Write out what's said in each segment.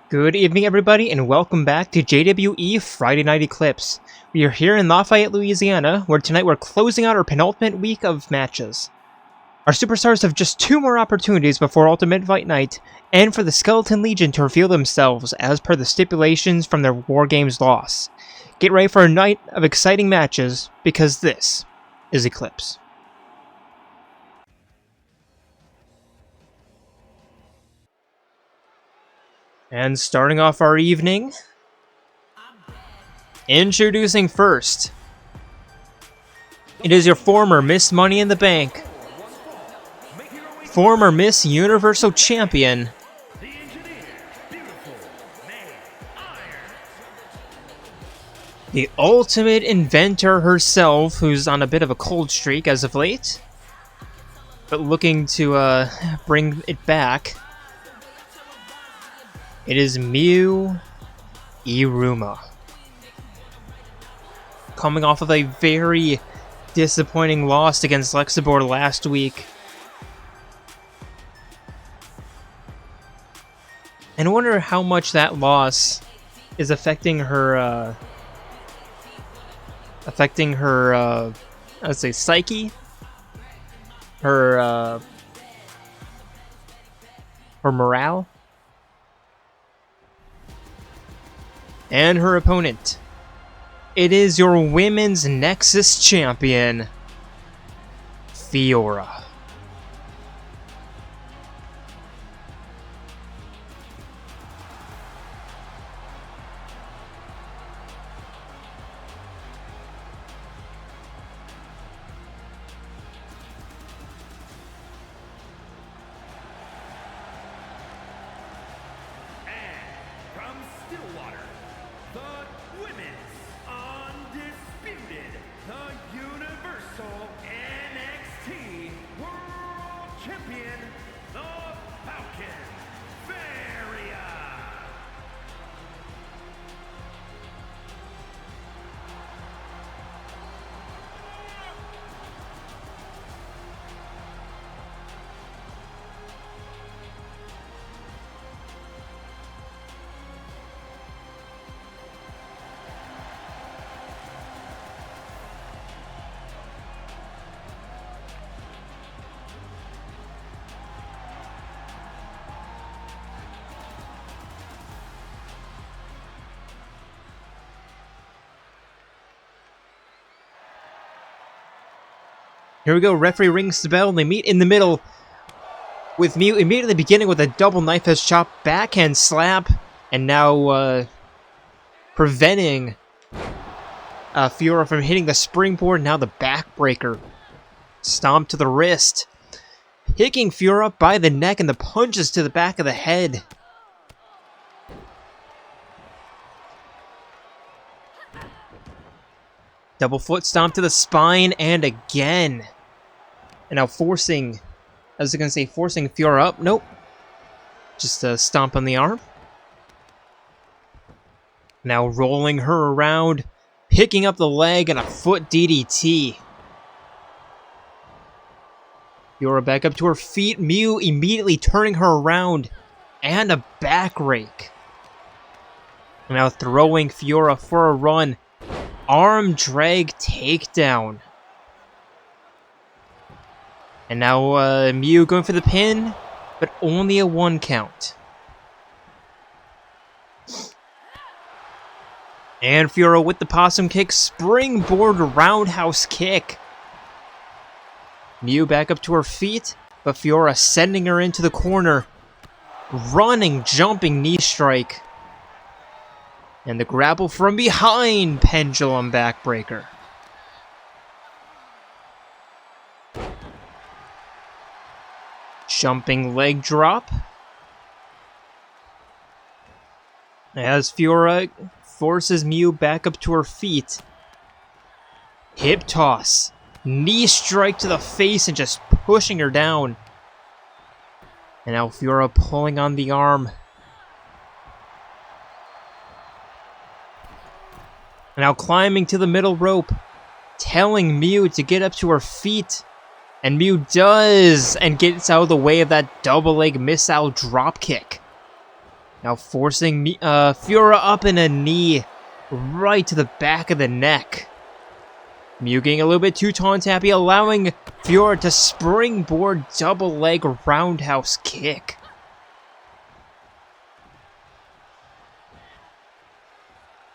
Good evening, everybody, and welcome back to JWE Friday Night Eclipse. We are here in Lafayette, Louisiana, where tonight we're closing out our penultimate week of matches. Our superstars have just 2 more opportunities before Ultimate Fight Night, and for the Skeleton Legion to reveal themselves as per the stipulations from their War Games loss. Get ready for a night of exciting matches, because this is Eclipse. And starting off our evening, introducing first, it is your former Miss Money in the Bank, former Miss Universal Champion, the ultimate inventor herself, who's on a bit of a cold streak as of late, but looking to bring it back. It is Iruma. Coming off of a very disappointing loss against Lexibor last week. And I wonder how much that loss is affecting her, I'd say psyche? Her morale? And her opponent. It is your women's Nexus champion, Fiora. Here we go, referee rings the bell, and they meet in the middle with Mew immediately beginning with a double knife edge chop, backhand slap, and now preventing Fiora from hitting the springboard, now the backbreaker. Stomp to the wrist, picking Fiora up by the neck and the punches to the back of the head. Double foot stomp to the spine, and again. And now forcing Fiora up. Nope. Just a stomp on the arm. Now rolling her around, picking up the leg, and a foot DDT. Fiora back up to her feet. Mew immediately turning her around, and a back rake. Now throwing Fiora for a run. Arm drag takedown. And now Mew going for the pin, but only a 1 count. And Fiora with the possum kick, springboard roundhouse kick. Mew back up to her feet, but Fiora sending her into the corner. Running, jumping knee strike. And the grapple from behind, pendulum backbreaker. Jumping leg drop. As Fiora forces Mew back up to her feet. Hip toss. Knee strike to the face and just pushing her down. And now Fiora pulling on the arm. Now climbing to the middle rope, telling Mew to get up to her feet. And Mew does, and gets out of the way of that double leg missile drop kick. Now forcing Fiora up in a knee right to the back of the neck. Mew getting a little bit too taunt-happy, allowing Fiora to springboard double leg roundhouse kick.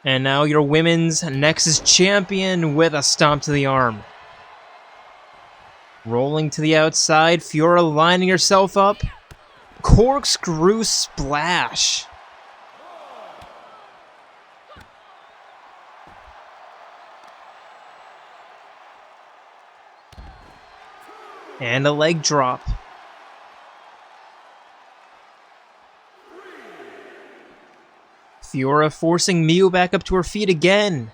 And now your women's Nexus champion with a stomp to the arm. Rolling to the outside, Fiora lining herself up. Corkscrew splash. And a leg drop. Fiora forcing Mew back up to her feet again.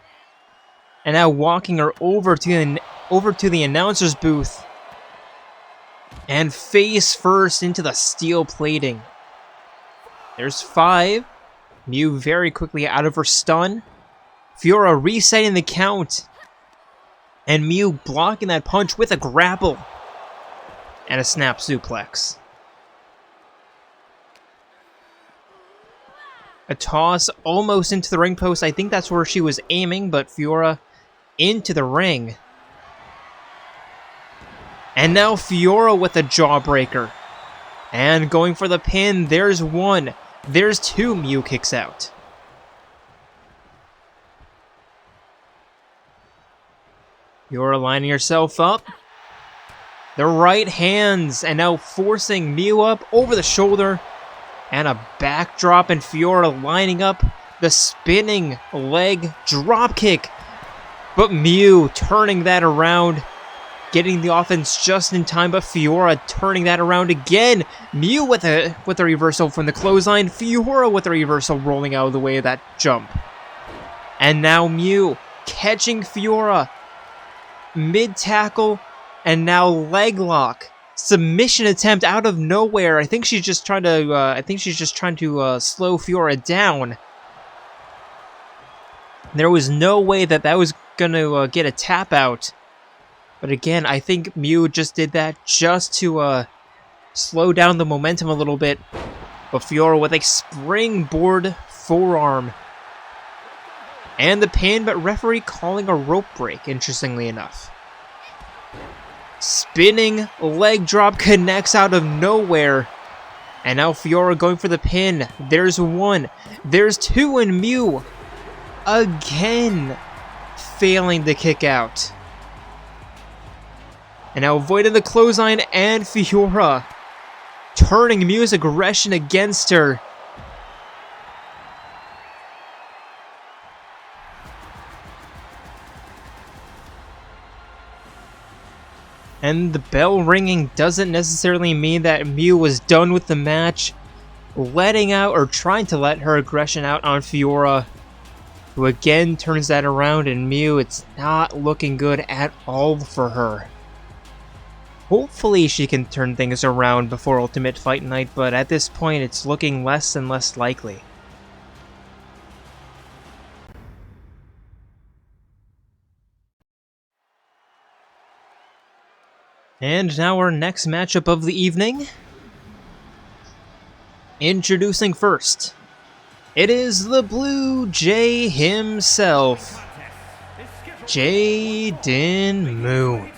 And now walking her over to the announcer's booth. And face first into the steel plating. There's 5. Mew very quickly out of her stun. Fiora resetting the count. And Mew blocking that punch with a grapple. And a snap suplex. A toss almost into the ring post. I think that's where she was aiming, but Fiora into the ring. And now Fiora with a jawbreaker. And going for the pin. There's 1. There's 2. Mew kicks out. Fiora lining herself up. The right hands. And now forcing Mew up over the shoulder. And a backdrop, and Fiora lining up the spinning leg drop kick. But Mew turning that around, getting the offense just in time, but Fiora turning that around again. Mew with a reversal from the clothesline. Fiora with a reversal rolling out of the way of that jump. And now Mew catching Fiora mid-tackle, and now leg lock. Submission attempt out of nowhere. I think she's just trying to. Slow Fiora down. There was no way that was gonna get a tap out. But again, I think Mew just did that just to slow down the momentum a little bit. But Fiora with a springboard forearm and the pin, but referee calling a rope break. Interestingly enough. Spinning leg drop connects out of nowhere. And now Fiora going for the pin. There's 1. There's 2, and Mew again failing to kick out. And now avoiding the clothesline, and Fiora turning Mew's aggression against her. And the bell ringing doesn't necessarily mean that Mew was done with the match, letting out or trying to let her aggression out on Fiora, who again turns that around, and Mew, it's not looking good at all for her. Hopefully she can turn things around before Ultimate Fight Night, but at this point it's looking less and less likely. And now our next matchup of the evening. Introducing first, it is the Blue Jay himself, Jayden Moon.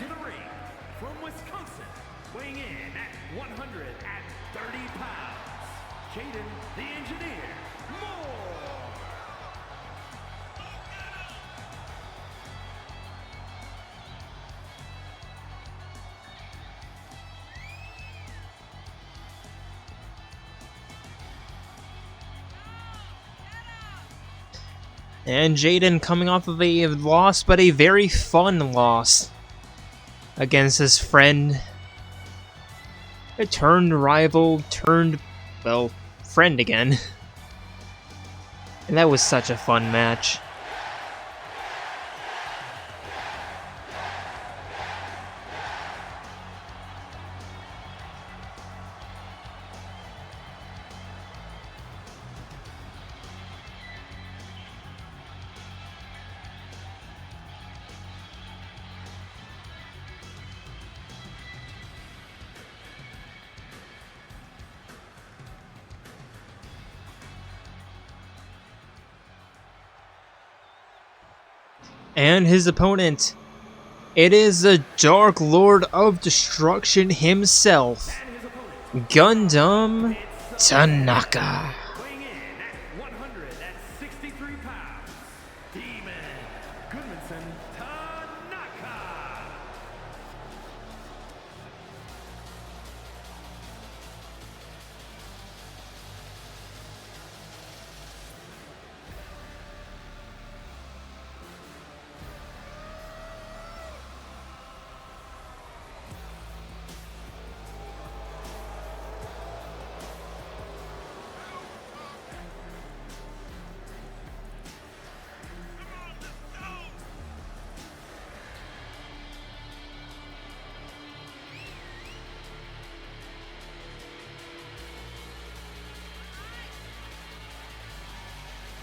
And Jayden coming off of a loss, but a very fun loss against his friend. A turned rival, well, friend again. And that was such a fun match. And his opponent, it is the Dark Lord of Destruction himself, Gundham Tanaka. Weighing in at 163 pounds, Demon Gundham Tanaka.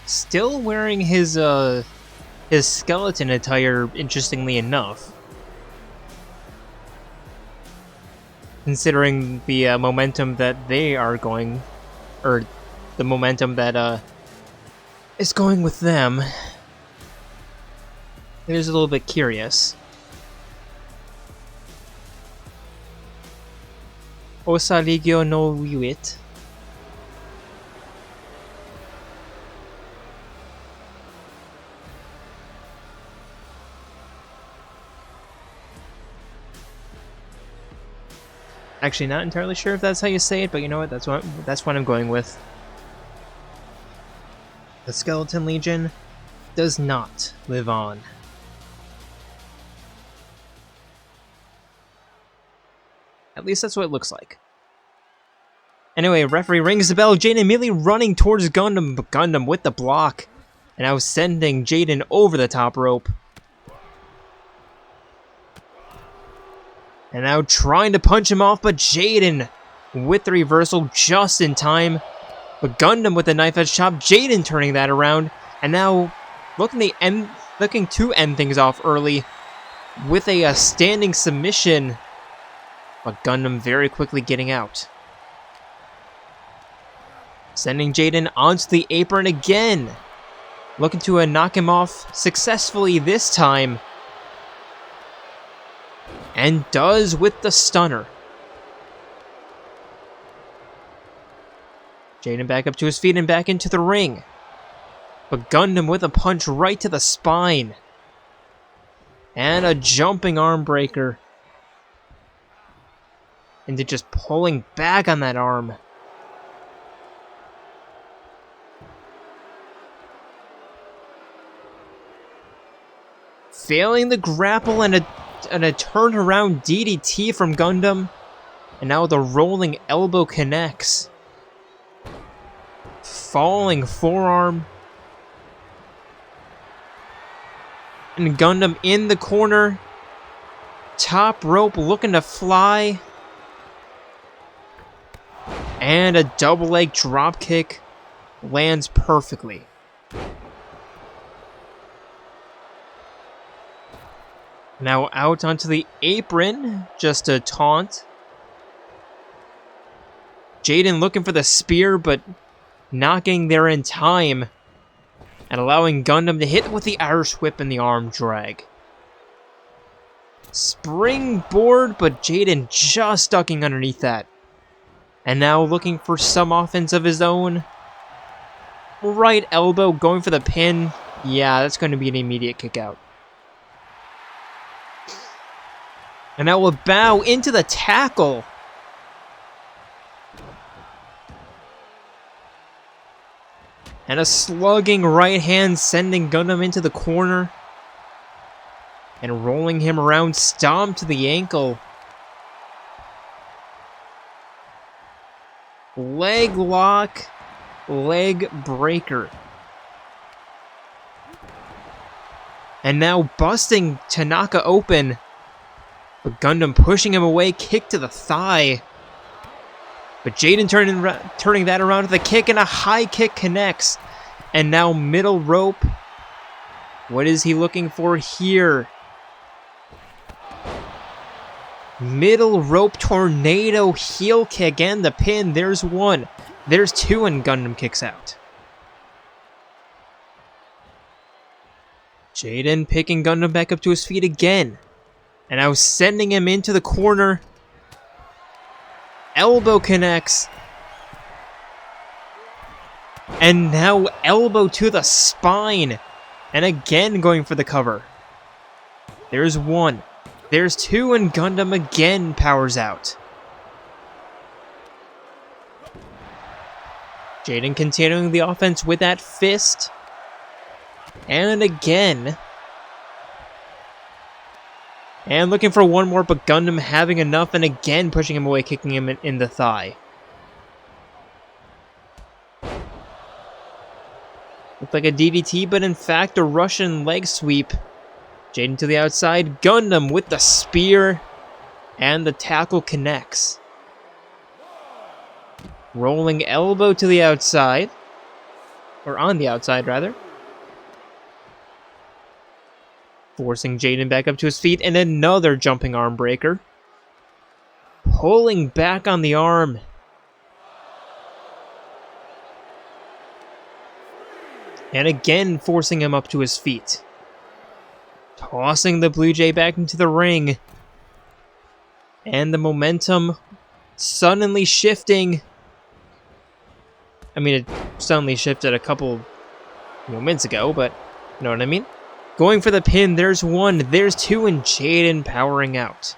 Still wearing his skeleton attire, interestingly enough. Considering the momentum that they are going, or the momentum that is going with them. It is a little bit curious. Osa Ligyo no Wiwit. Actually, not entirely sure if that's how you say it, but you know what? That's what I'm going with. The Skeleton Legion does not live on. At least that's what it looks like. Anyway, referee rings the bell. Jayden immediately running towards Gundham, but Gundham with the block, and now sending Jayden over the top rope. And now trying to punch him off, but Jayden with the reversal just in time. But Gundham with the knife edge chop, Jayden turning that around, and now looking to end things off early with a standing submission. But Gundham very quickly getting out. Sending Jayden onto the apron again. Looking to knock him off successfully this time. And does with the stunner. Jayden back up to his feet and back into the ring. But Gundham with a punch right to the spine. And a jumping arm breaker. And then just pulling back on that arm. Failing the grapple and a turnaround DDT from Gundham. And now the rolling elbow connects. Falling forearm. And Gundham in the corner. Top rope looking to fly. And a double leg drop kick lands perfectly. Now out onto the apron, just a taunt. Jayden looking for the spear, but not getting there in time. And allowing Gundham to hit with the Irish whip and the arm drag. Springboard, but Jayden just ducking underneath that. And now looking for some offense of his own. Right elbow going for the pin. Yeah, that's going to be an immediate kick out. And now a bow into the tackle. And a slugging right hand sending Gundham into the corner. And rolling him around, stomp to the ankle. Leg lock, leg breaker. And now busting Tanaka open. But Gundham pushing him away, kick to the thigh. But Jayden turning that around with a kick, and a high kick connects. And now middle rope. What is he looking for here? Middle rope tornado heel kick and the pin. There's one. There's two, and Gundham kicks out. Jayden picking Gundham back up to his feet again. And now sending him into the corner. Elbow connects. And now elbow to the spine. And again going for the cover. There's one. There's two, and Gundham again powers out. Jayden continuing the offense with that fist. And again. And looking for one more, but Gundham having enough and again pushing him away, kicking him in the thigh. Looked like a DDT, but in fact a Russian leg sweep. Jayden to the outside. Gundham with the spear. And the tackle connects. Rolling elbow to the outside. Or on the outside, rather. Forcing Jayden back up to his feet, and another jumping arm breaker. Pulling back on the arm. And again forcing him up to his feet. Tossing the Blue Jay back into the ring. And the momentum suddenly shifting. I mean, it suddenly shifted a couple moments ago, but you know what I mean? Going for the pin, there's one, there's two, and Jayden powering out.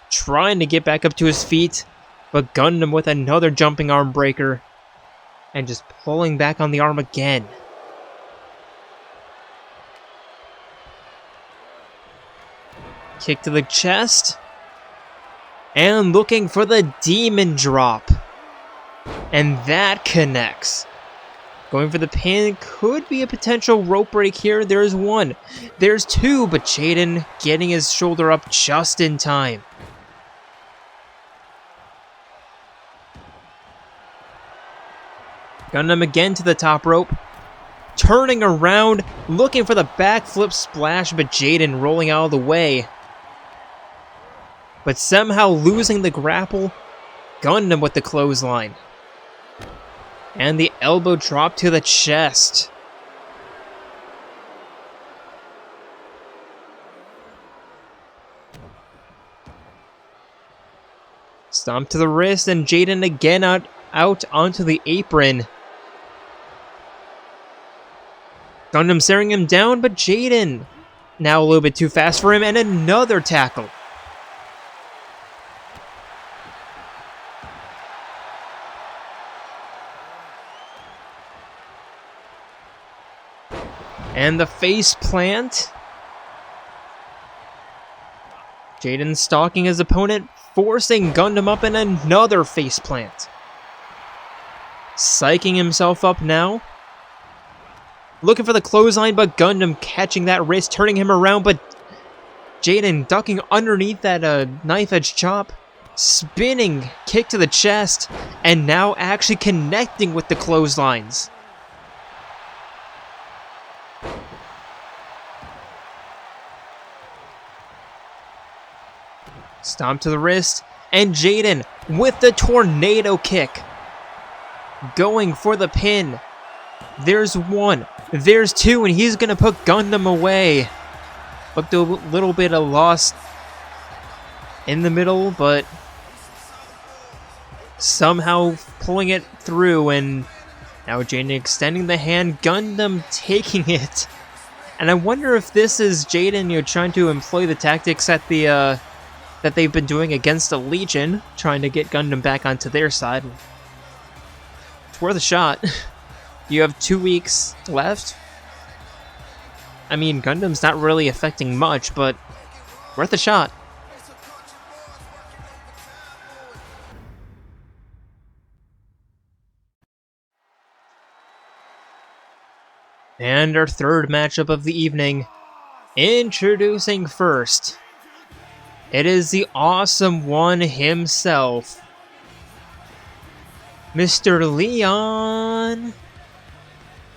Trying to get back up to his feet, but Gundham with another jumping arm breaker. And just pulling back on the arm again. Kick to the chest. And looking for the demon drop. And that connects. Going for the pin, could be a potential rope break here. There's one, there's two, but Jayden getting his shoulder up just in time. Gundham again to the top rope. Turning around, looking for the backflip splash, but Jayden rolling out of the way. But somehow losing the grapple. Gundham with the clothesline. And the elbow drop to the chest. Stomp to the wrist, and Jayden again out onto the apron. Gundham staring him down, but Jayden now a little bit too fast for him, and another tackle. And the face plant. Jayden stalking his opponent, forcing Gundham up, and another face plant. Psyching himself up now. Looking for the clothesline, but Gundham catching that wrist, turning him around, but Jayden ducking underneath that knife edge chop. Spinning kick to the chest, and now actually connecting with the clotheslines. Stomp to the wrist, and Jayden with the tornado kick. Going for the pin. There's one, there's two, and he's going to put Gundham away. Looked a little bit of loss in the middle, but somehow pulling it through, and now Jayden extending the hand, Gundham taking it. And I wonder if this is Jayden, trying to employ the tactics at the that they've been doing against the Legion, trying to get Gundham back onto their side. It's worth a shot. You have 2 weeks left. I mean, Gundam's not really affecting much, but worth a shot. And our third matchup of the evening. Introducing first. It is the awesome one himself. Mr. Leon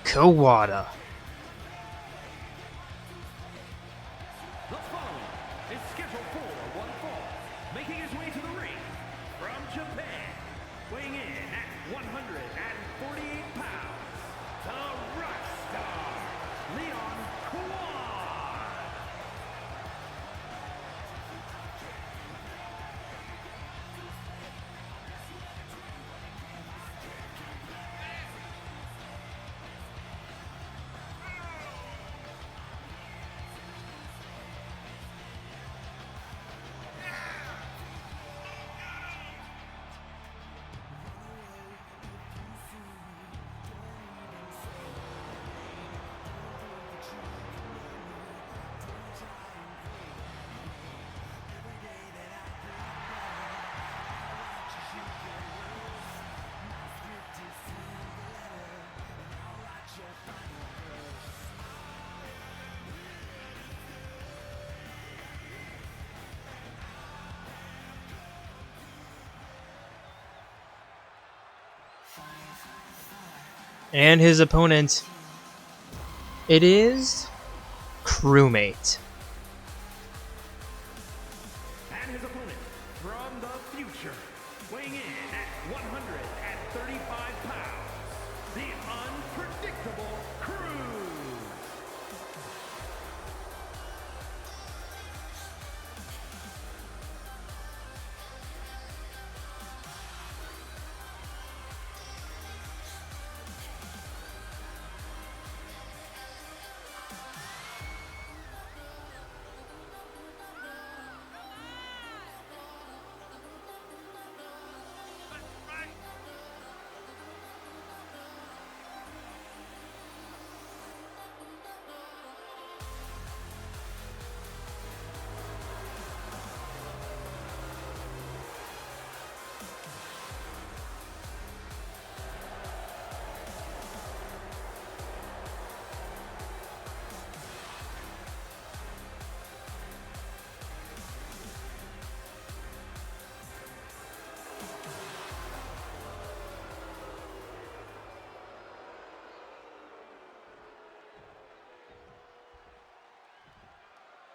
Kuwata. The following is scheduled for one fall, making his way to the ring from Japan, weighing in at 148 pounds, the rock star, Leon Kuwata. And his opponent, it is Crewmate. And his opponent from the future, weighing in at 135 pounds, the unpredictable Crew.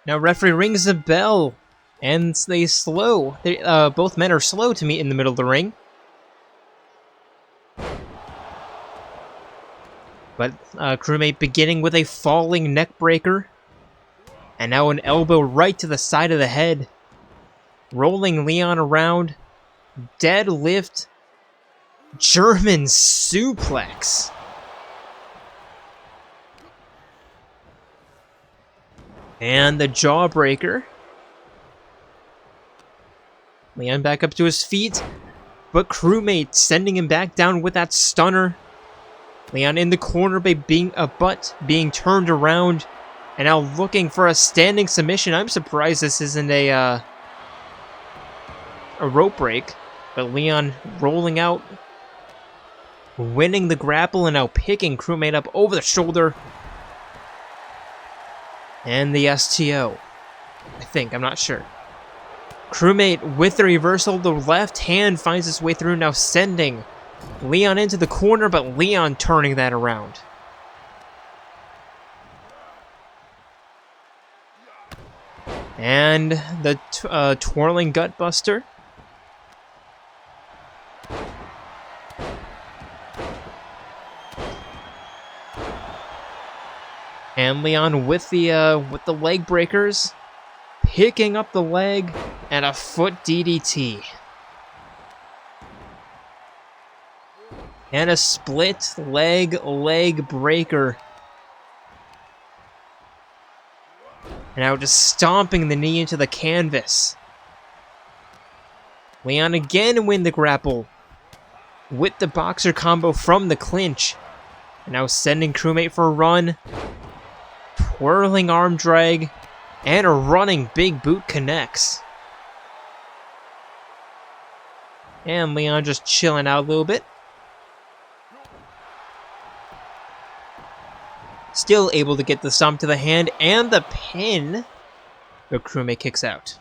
Now referee rings the bell, and they slow. Both men are slow to meet in the middle of the ring. But Crewmate beginning with a falling neck breaker. And now an elbow right to the side of the head. Rolling Leon around. Deadlift. German suplex. And the jawbreaker. Leon back up to his feet. But Crewmate sending him back down with that stunner. Leon in the corner by being turned around. And now looking for a standing submission. I'm surprised this isn't a rope break. But Leon rolling out. Winning the grapple and now picking Crewmate up over the shoulder. And the STO. I think, I'm not sure. Crewmate with the reversal. The left hand finds its way through, now sending Leon into the corner, but Leon turning that around. And the twirling gutbuster. And Leon with the leg breakers, picking up the leg, and a foot DDT. And a split leg breaker. And now just stomping the knee into the canvas. Leon again win the grapple with the boxer combo from the clinch. And now sending Crewmate for a run. Twirling arm drag. And a running big boot connects. And Leon just chilling out a little bit. Still able to get the stomp to the hand and the pin. But Crewmate kicks out.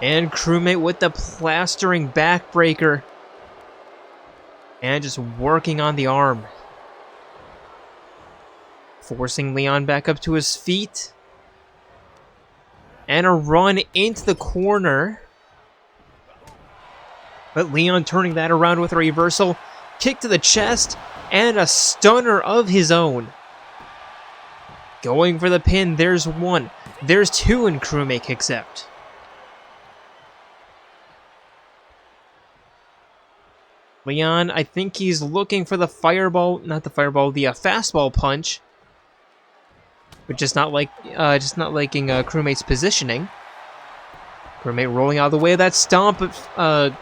And Crewmate with the plastering backbreaker. And just working on the arm. Forcing Leon back up to his feet. And a run into the corner. But Leon turning that around with a reversal, kick to the chest, and a stunner of his own. Going for the pin, there's one. There's two, and Crewmate kicks out. Leon, I think he's looking for the fireball, not the fireball, the fastball punch. But just not liking Crewmate's positioning. Crewmate rolling out of the way of that stomp, but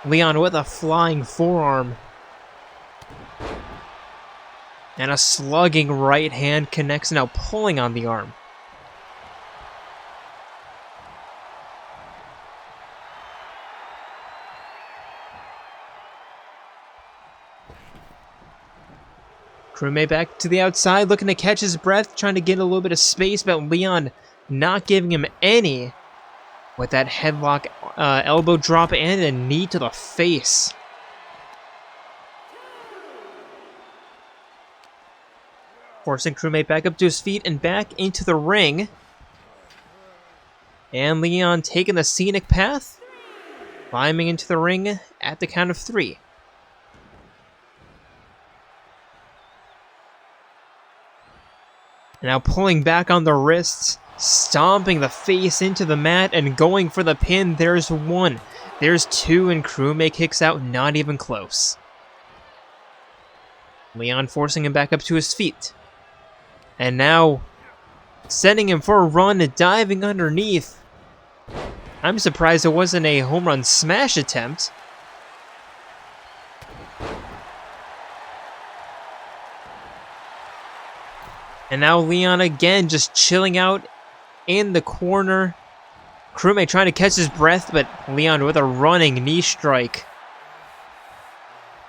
Leon with a flying forearm. And a slugging right hand connects, now pulling on the arm. Crewmate back to the outside, looking to catch his breath, trying to get a little bit of space, but Leon not giving him any with that headlock, elbow drop, and a knee to the face. Forcing Crewmate back up to his feet and back into the ring. And Leon taking the scenic path, climbing into the ring at the count of 3. Now pulling back on the wrists, stomping the face into the mat, and going for the pin. There's one. There's two, and Crewmate kicks out, not even close. Leon forcing him back up to his feet. And now sending him for a run, diving underneath. I'm surprised it wasn't a home run smash attempt. And now Leon again just chilling out in the corner. Crewmate trying to catch his breath, but Leon with a running knee strike.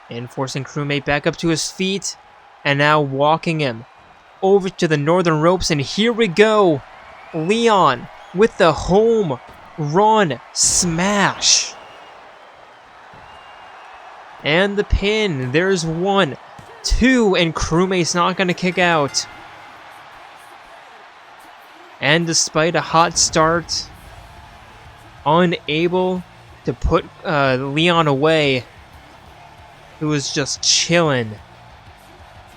And forcing Crewmate back up to his feet. And now walking him over to the northern ropes. And here we go. Leon with the home run smash. And the pin. There's 1, 2, and Crewmate's not going to kick out. And despite a hot start, unable to put Leon away, who was just chilling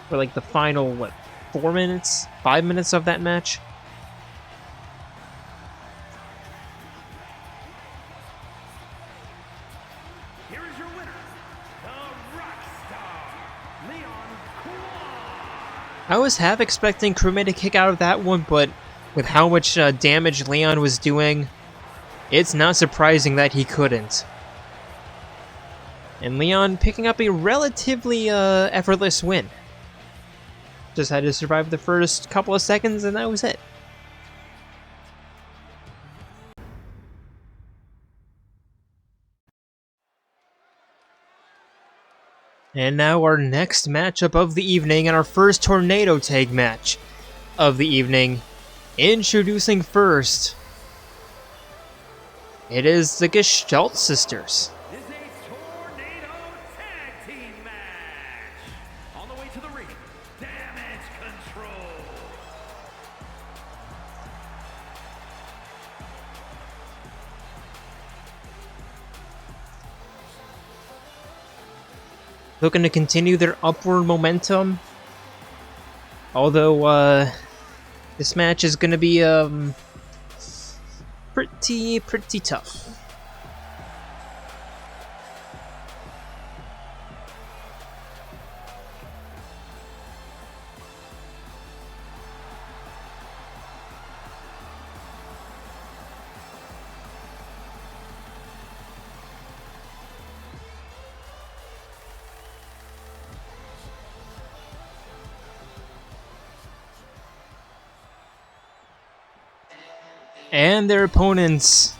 for like the final, 4 minutes? 5 minutes of that match? Here is your winner, the Rockstar, Leon Kuwata. I was half expecting Crewmate to kick out of that one, but with how much damage Leon was doing, it's not surprising that he couldn't. And Leon picking up a relatively effortless win. Just had to survive the first couple of seconds, and that was it. And now our next matchup of the evening, and our first tornado tag match of the evening. Introducing first, it is the Gestalt sisters. This is a tornado tag team match. On the way to the ring, Damage Control. Looking to continue their upward momentum. Although, this match is going to be pretty tough. And their opponents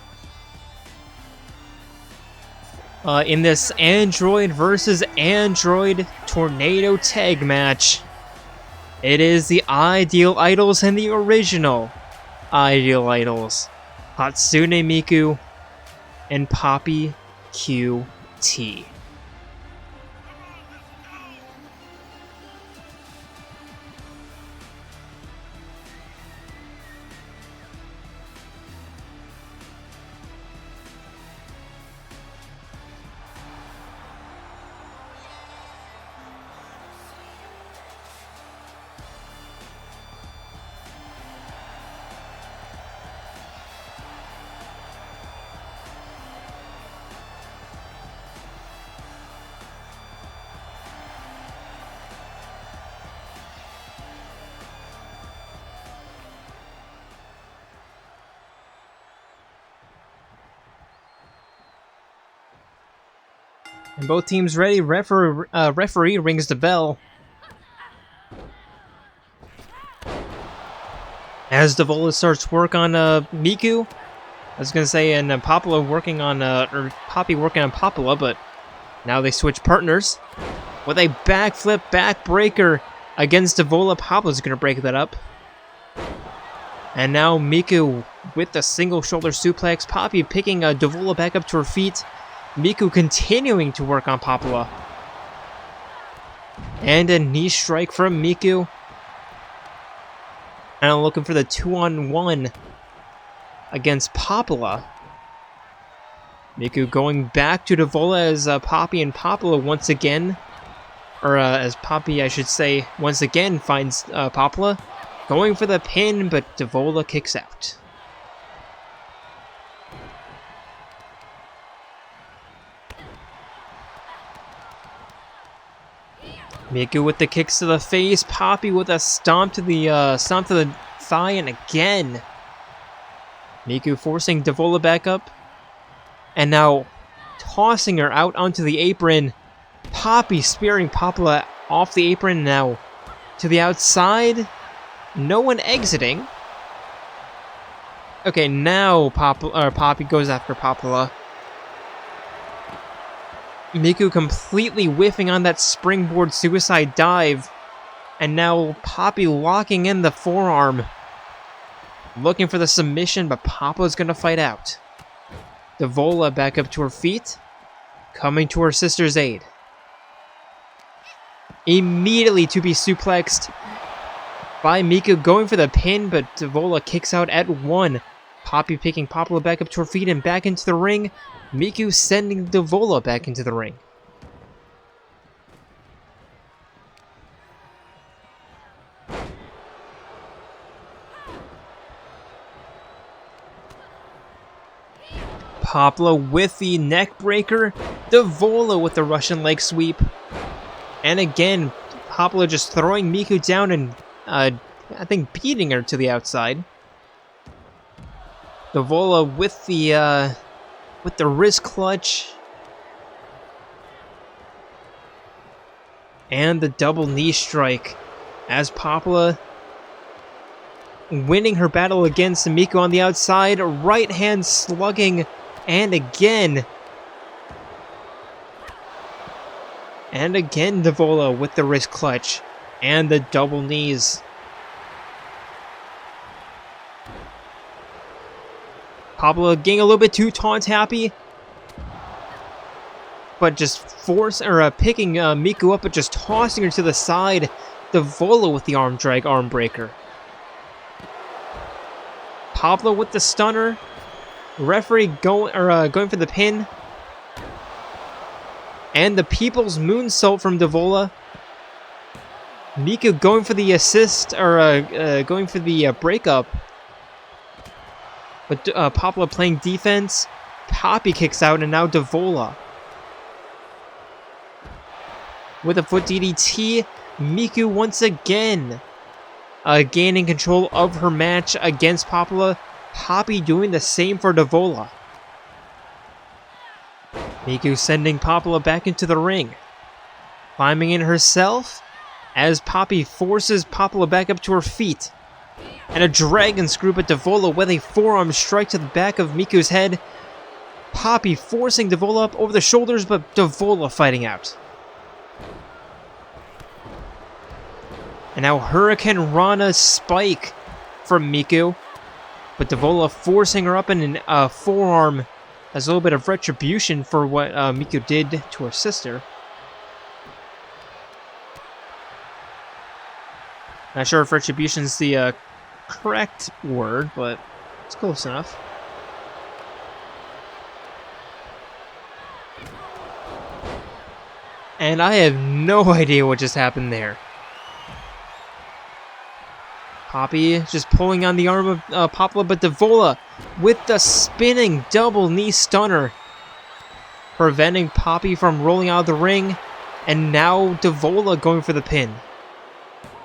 in this Android versus Android tornado tag match. It is the Ideal Idols and the original Ideal Idols, Hatsune Miku and Poppy QT. And both teams ready. Referee rings the bell. As Devola starts work on Miku. I was gonna say, and Popula working on, or Poppy working on Popula, but now they switch partners. With a backflip backbreaker against Devola, Popula's gonna break that up. And now Miku with the single shoulder suplex. Poppy picking Devola back up to her feet. Miku continuing to work on Popula. And a knee strike from Miku. And I'm looking for the 2-on-1 against Popula. Miku going back to Devola as Poppy and Popula once again, or as Poppy, I should say, once again finds Popula. Going for the pin, but Devola kicks out. Miku with the kicks to the face, Poppy with a stomp to the thigh, and again Miku forcing Devola back up, and now tossing her out onto the apron. Poppy spearing Popula off the apron now to the outside. No one exiting. Okay, now Poppy goes after Popula. Miku completely whiffing on that springboard suicide dive. And now Poppy locking in the forearm. Looking for the submission, but Popula's gonna fight out. Devola back up to her feet. Coming to her sister's aid. Immediately to be suplexed by Miku, going for the pin, but Devola kicks out at 1. Poppy picking Popula back up to her feet and back into the ring. Miku sending Devola back into the ring. Popula with the neck breaker. Devola with the Russian leg sweep. And again, Popula just throwing Miku down and I think beating her to the outside. Devola with the wrist clutch. And the double knee strike as Popula winning her battle against Miku on the outside. Right hand slugging, and again Devola with the wrist clutch and the double knees. Popula getting a little bit too taunt happy, but just picking Miku up, but just tossing her to the side. Devola with the arm drag, arm breaker. Popula with the stunner. Referee going for the pin. And the People's Moonsault from Devola. Miku going for the assist, or going for the breakup. But Popula playing defense. Poppy kicks out, and now Devola with a foot DDT. Miku once again gaining control of her match against Popula. Poppy doing the same for Devola. Miku sending Popula back into the ring. Climbing in herself as Poppy forces Popula back up to her feet. And a dragon screw, but Devola with a forearm strike to the back of Miku's head. Poppy forcing Devola up over the shoulders, but Devola fighting out. And now Hurricane Rana spike from Miku. But Devola forcing her up in a forearm as a little bit of retribution for what Miku did to her sister. Not sure if retribution's the correct word, but it's close enough. And I have no idea what just happened there. Poppy just pulling on the arm of Popula, but Devola with the spinning double knee stunner, preventing Poppy from rolling out of the ring. And now Devola going for the pin.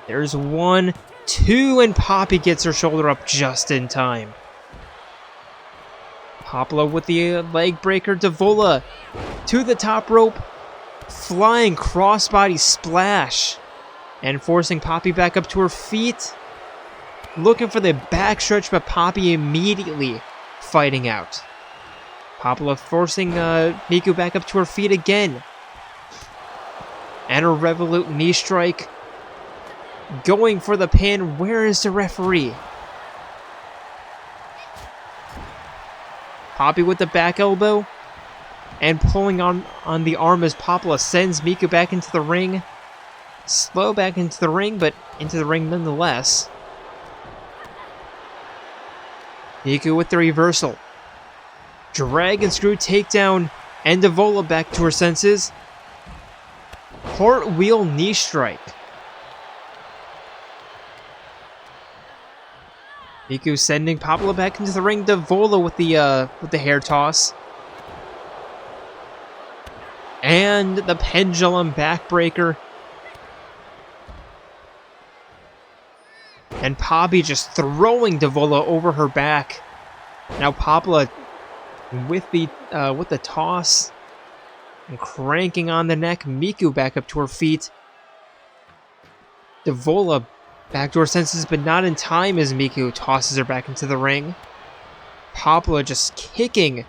There's 1, 2, and Poppy gets her shoulder up just in time. Popula with the leg breaker. Devola to the top rope. Flying crossbody splash. And forcing Poppy back up to her feet. Looking for the backstretch, but Poppy immediately fighting out. Popula forcing Miku back up to her feet again. And a Revolute knee strike. Going for the pin. Where is the referee? Poppy with the back elbow. And pulling on the arm as Popula sends Miku back into the ring. Slow back into the ring, but into the ring nonetheless. Miku with the reversal. Dragon Screw takedown. And Devola back to her senses. Cartwheel knee strike. Miku sending Popula back into the ring. Devola with the hair toss. And the pendulum backbreaker. And Poppy just throwing Devola over her back. Now Popula with the toss and cranking on the neck. Miku back up to her feet. Devola back to her senses, but not in time as Miku tosses her back into the ring. Popula just kicking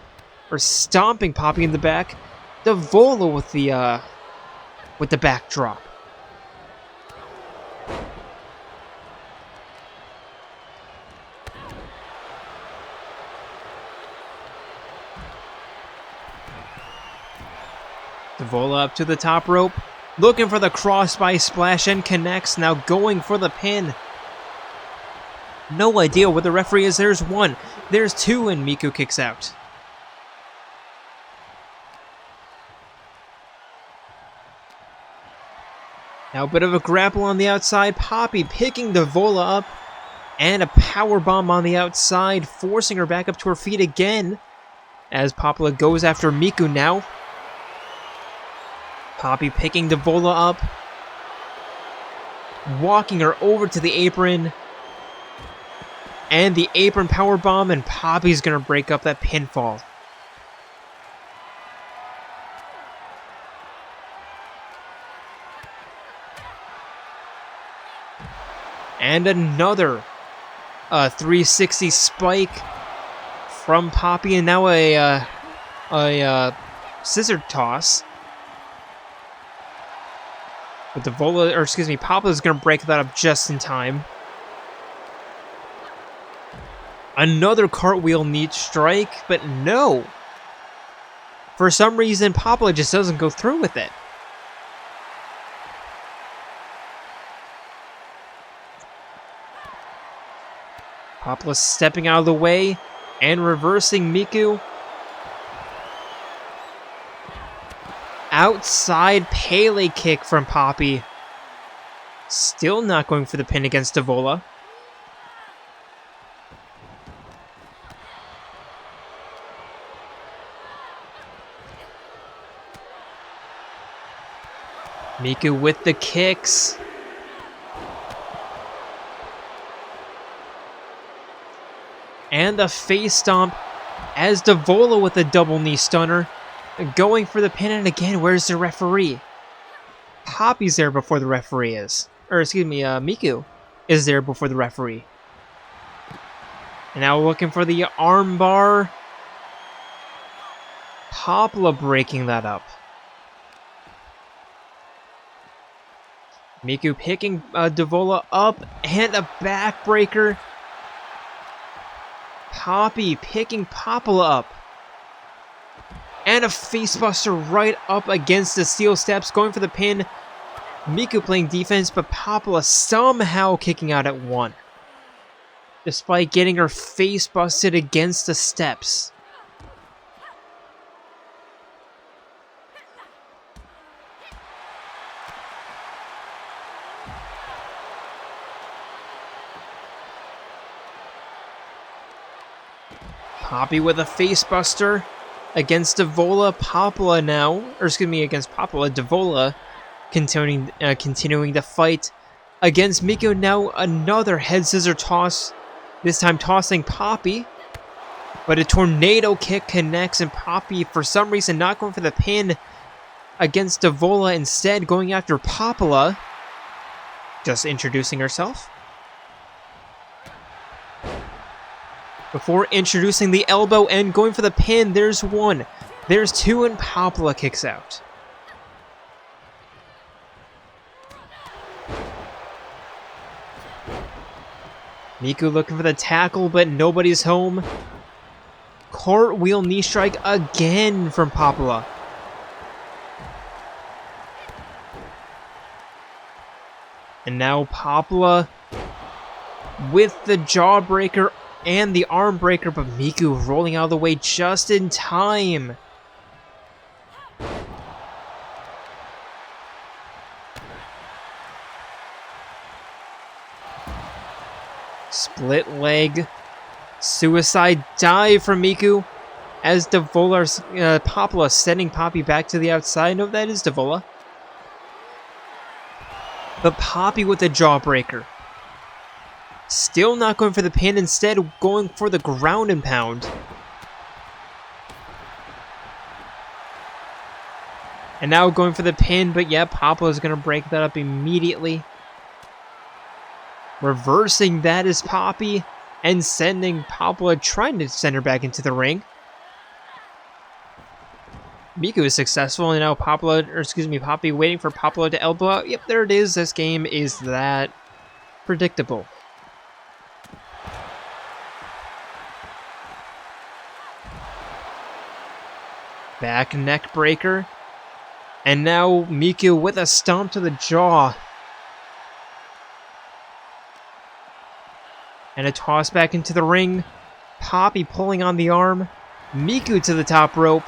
or stomping Poppy in the back. Devola with the backdrop. Devola up to the top rope, looking for the crossbody splash and connects, now going for the pin. No idea where the referee is. There's one, there's two, and Miku kicks out. Now a bit of a grapple on the outside, Poppy picking Devola up, and a powerbomb on the outside, forcing her back up to her feet again, as Popula goes after Miku now. Poppy picking Devola up, walking her over to the apron, and the apron powerbomb, and Poppy's gonna break up that pinfall. And another 360 spike from Poppy, and now a scissor toss. But Popula's gonna break that up just in time. Another cartwheel knee strike, but no. For some reason, Popula just doesn't go through with it. Popula stepping out of the way and reversing Miku. Outside Pele kick from Poppy. Still not going for the pin against Devola. Miku with the kicks. And the face stomp as Devola with a double knee stunner. Going for the pin, and again, where's the referee? Poppy's there before the referee is. Or, excuse me, Miku is there before the referee. And now looking for the armbar. Popula breaking that up. Miku picking Devola up, and a backbreaker. Poppy picking Popula up. And a facebuster right up against the steel steps, going for the pin. Miku playing defense, but Popula somehow kicking out at one. Despite getting her face busted against the steps. Poppy with a facebuster against Devola. Popula now, or excuse me, against Popula. Devola continuing to fight against Miku. Now another head scissor toss, this time tossing Poppy. But a tornado kick connects, and Poppy, for some reason, not going for the pin. against Devola, instead going after Popula. Just introducing herself. Before introducing the elbow and going for the pin, there's one. There's two, and Popula kicks out. Miku looking for the tackle, but nobody's home. Cartwheel knee strike again from Popula. And now Popula with the jawbreaker and the arm breaker, but Miku rolling out of the way just in time. Split leg. Suicide dive from Miku as Popula sending Poppy back to the outside. No, that is Devola. But Poppy with the jawbreaker. Still not going for the pin, instead going for the ground and pound. And now going for the pin, but yeah, Popula is going to break that up immediately. Reversing that is Poppy, and sending Popula, trying to send her back into the ring. Miku is successful, and now Poppy waiting for Popula to elbow out. Yep, there it is. This game is that predictable. Back neck breaker. And now Miku with a stomp to the jaw. And a toss back into the ring. Poppy pulling on the arm. Miku to the top rope.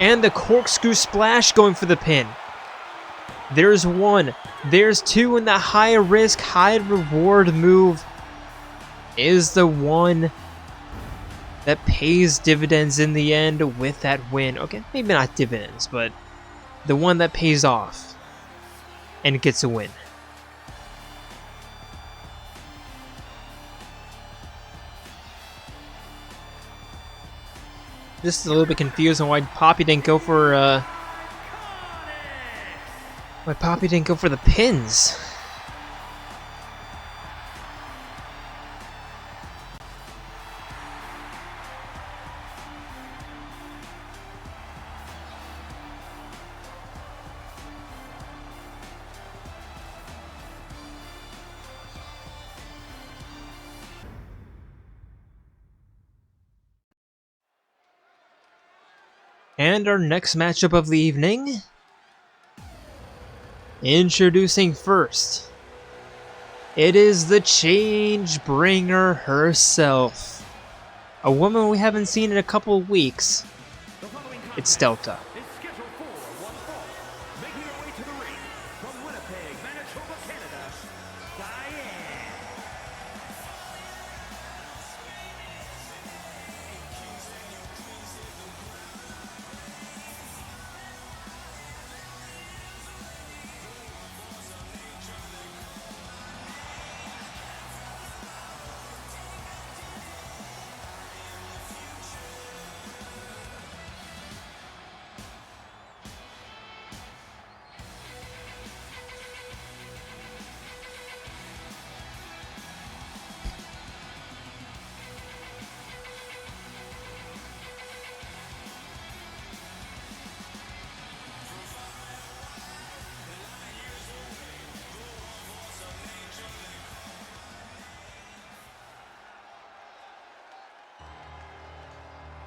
And the corkscrew splash going for the pin. There's one. There's two, and the high risk, high reward move is the one that pays dividends in the end with that win. Okay, maybe not dividends, but the one that pays off and gets a win. Just a little bit confused on why Poppy didn't go for the pins. And our next matchup of the evening, introducing first, it is the Change Bringer herself, a woman we haven't seen in a couple of weeks. It's Delta.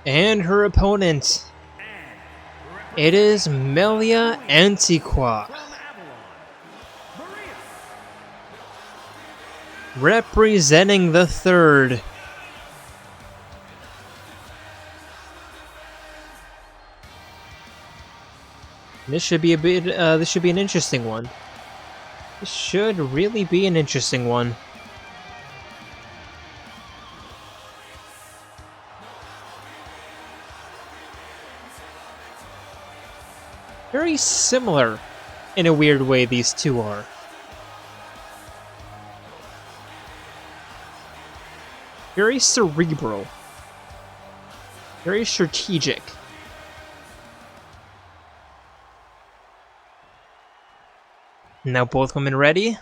And her opponent, it is Melia Antiqua, representing the third. This should be an interesting one. This should really be an interesting one. Very similar, in a weird way, these two are. Very cerebral. Very strategic. Now both women ready.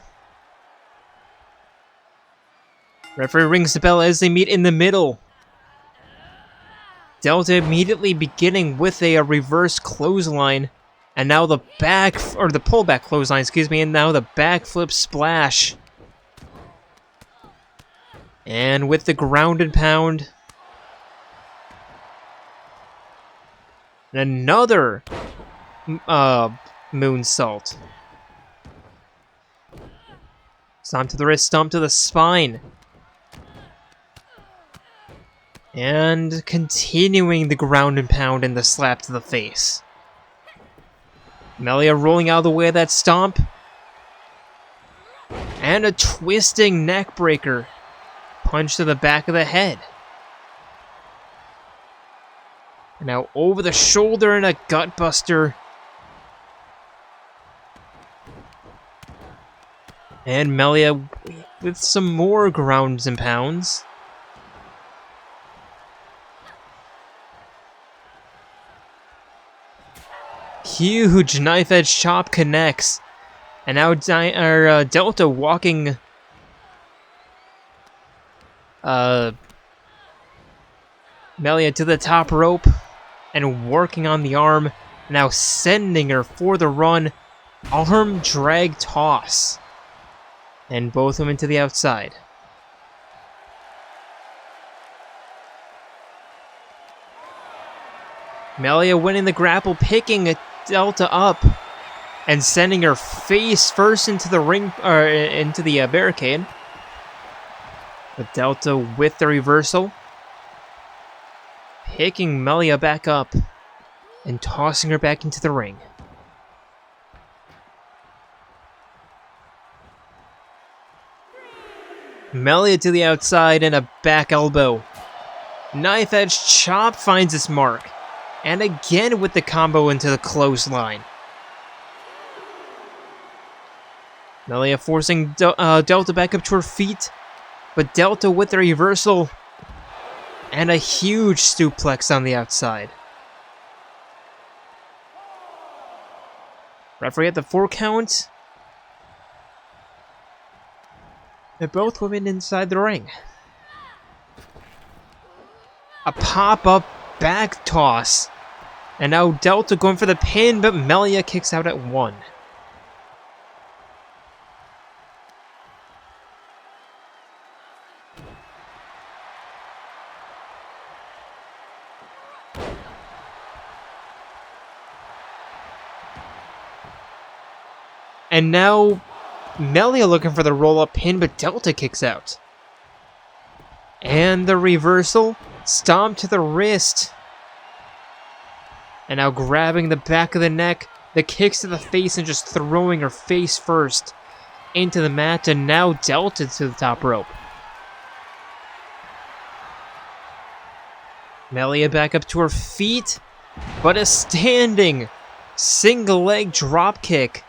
Referee rings the bell as they meet in the middle. Delta immediately beginning with a reverse clothesline. And now the pullback clothesline, excuse me, and now the backflip splash. And with the ground and pound. And another moonsault. Stomp to the wrist, stomp to the spine. And continuing the ground and pound and the slap to the face. Melia rolling out of the way of that stomp. And a twisting neck breaker. Punch to the back of the head. And now over the shoulder and a gut buster. And Melia with some more grounds and pounds. Huge knife edge chop connects. And now Delta walking Melia to the top rope and working on the arm. Now sending her for the run. Arm drag toss. And both women to the outside. Melia winning the grapple, picking Delta up and sending her face first into the ring, into the barricade. But Delta with the reversal, picking Melia back up and tossing her back into the ring. Melia to the outside and a back elbow. Knife edge chop finds its mark. And again with the combo into the clothesline. Melia forcing Delta back up to her feet. But Delta with the reversal. And a huge suplex on the outside. Referee at the 4 count. And both women inside the ring. A pop-up back toss. And now Delta going for the pin, but Melia kicks out at 1. And now Melia looking for the roll-up pin, but Delta kicks out. And the reversal, stomp to the wrist. And now grabbing the back of the neck, the kicks to the face and just throwing her face first into the mat. And now Delta to the top rope. Melia back up to her feet, but a standing single leg drop kick.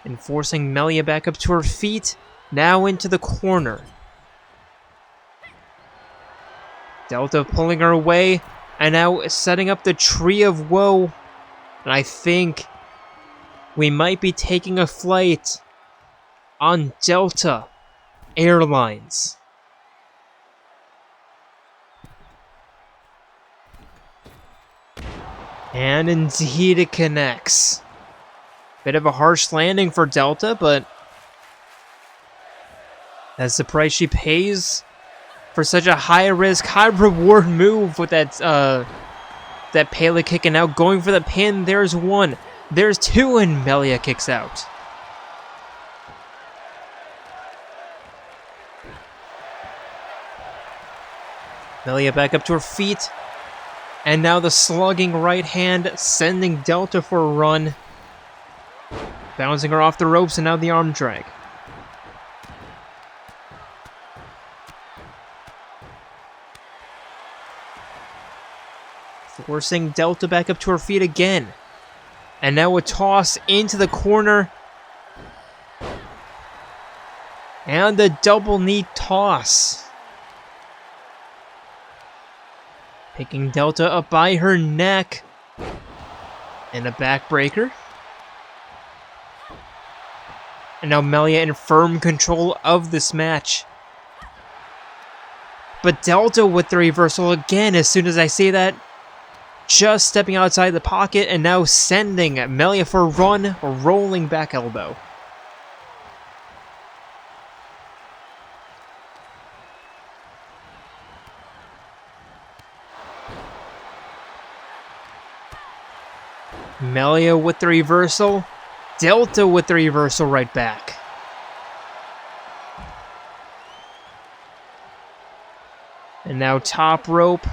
And forcing Melia back up to her feet, now into the corner. Delta pulling her away, and now setting up the Tree of Woe. And I think we might be taking a flight on Delta Airlines. And indeed it connects. Bit of a harsh landing for Delta, but that's the price she pays for such a high-risk, high-reward move with that Pele kick. And now going for the pin. There's 1. There's 2, and Melia kicks out. Melia back up to her feet. And now the slugging right hand, sending Delta for a run. Bouncing her off the ropes, and now the arm drag. Forcing Delta back up to her feet again. And now a toss into the corner. And the double knee toss. Picking Delta up by her neck. And a backbreaker. And now Melia in firm control of this match. But Delta with the reversal again as soon as I say that. Just stepping outside the pocket and now sending Melia for a run, rolling back elbow. Melia with the reversal. Delta with the reversal right back. And now top rope.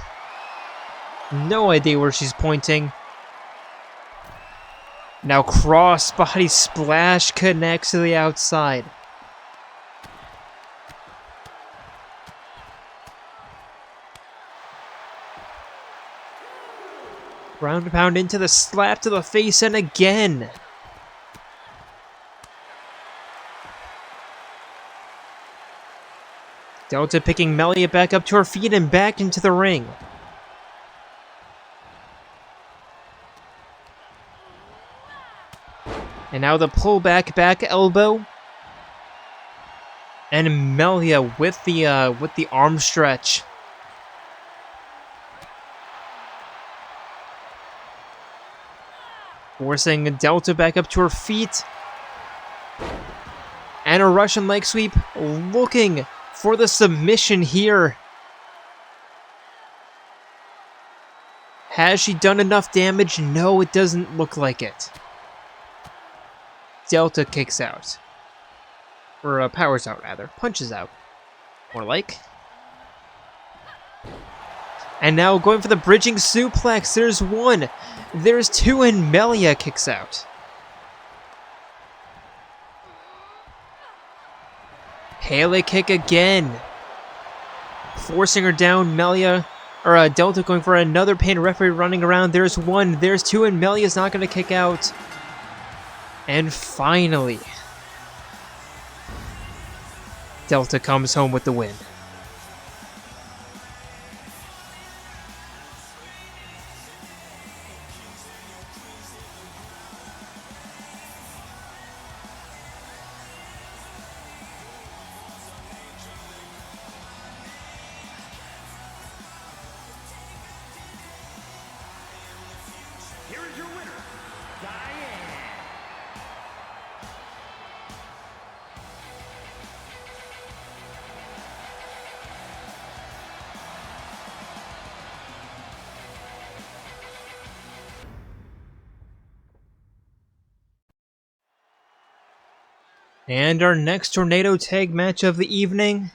No idea where she's pointing. Now crossbody splash connects to the outside. Ground and pound into the slap to the face and again. Delta picking Melia back up to her feet and back into the ring. And now the pullback back elbow. And Melia with the arm stretch. Forcing Delta back up to her feet. And a Russian leg sweep, looking for the submission here. Has she done enough damage? No, it doesn't look like it. Delta kicks out. Or powers out, rather. Punches out. More like. And now going for the bridging suplex. There's one. There's two, and Melia kicks out. Pele kick again. Forcing her down, Melia. Or Delta going for another pin. Referee running around. There's one. There's two, and Melia's not going to kick out. And finally, Delta comes home with the win. Here is your winner, Diane. And our next tornado tag match of the evening.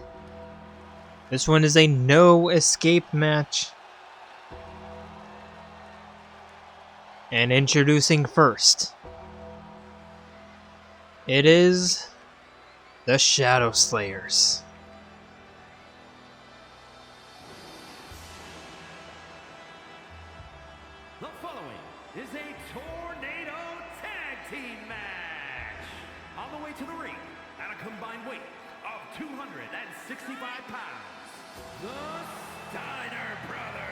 This one is a no escape match. And introducing first, it is the Shadow Slayers. The following is a tornado tag team match. On the way to the ring, at a combined weight of 265 pounds, the Steiner Brothers.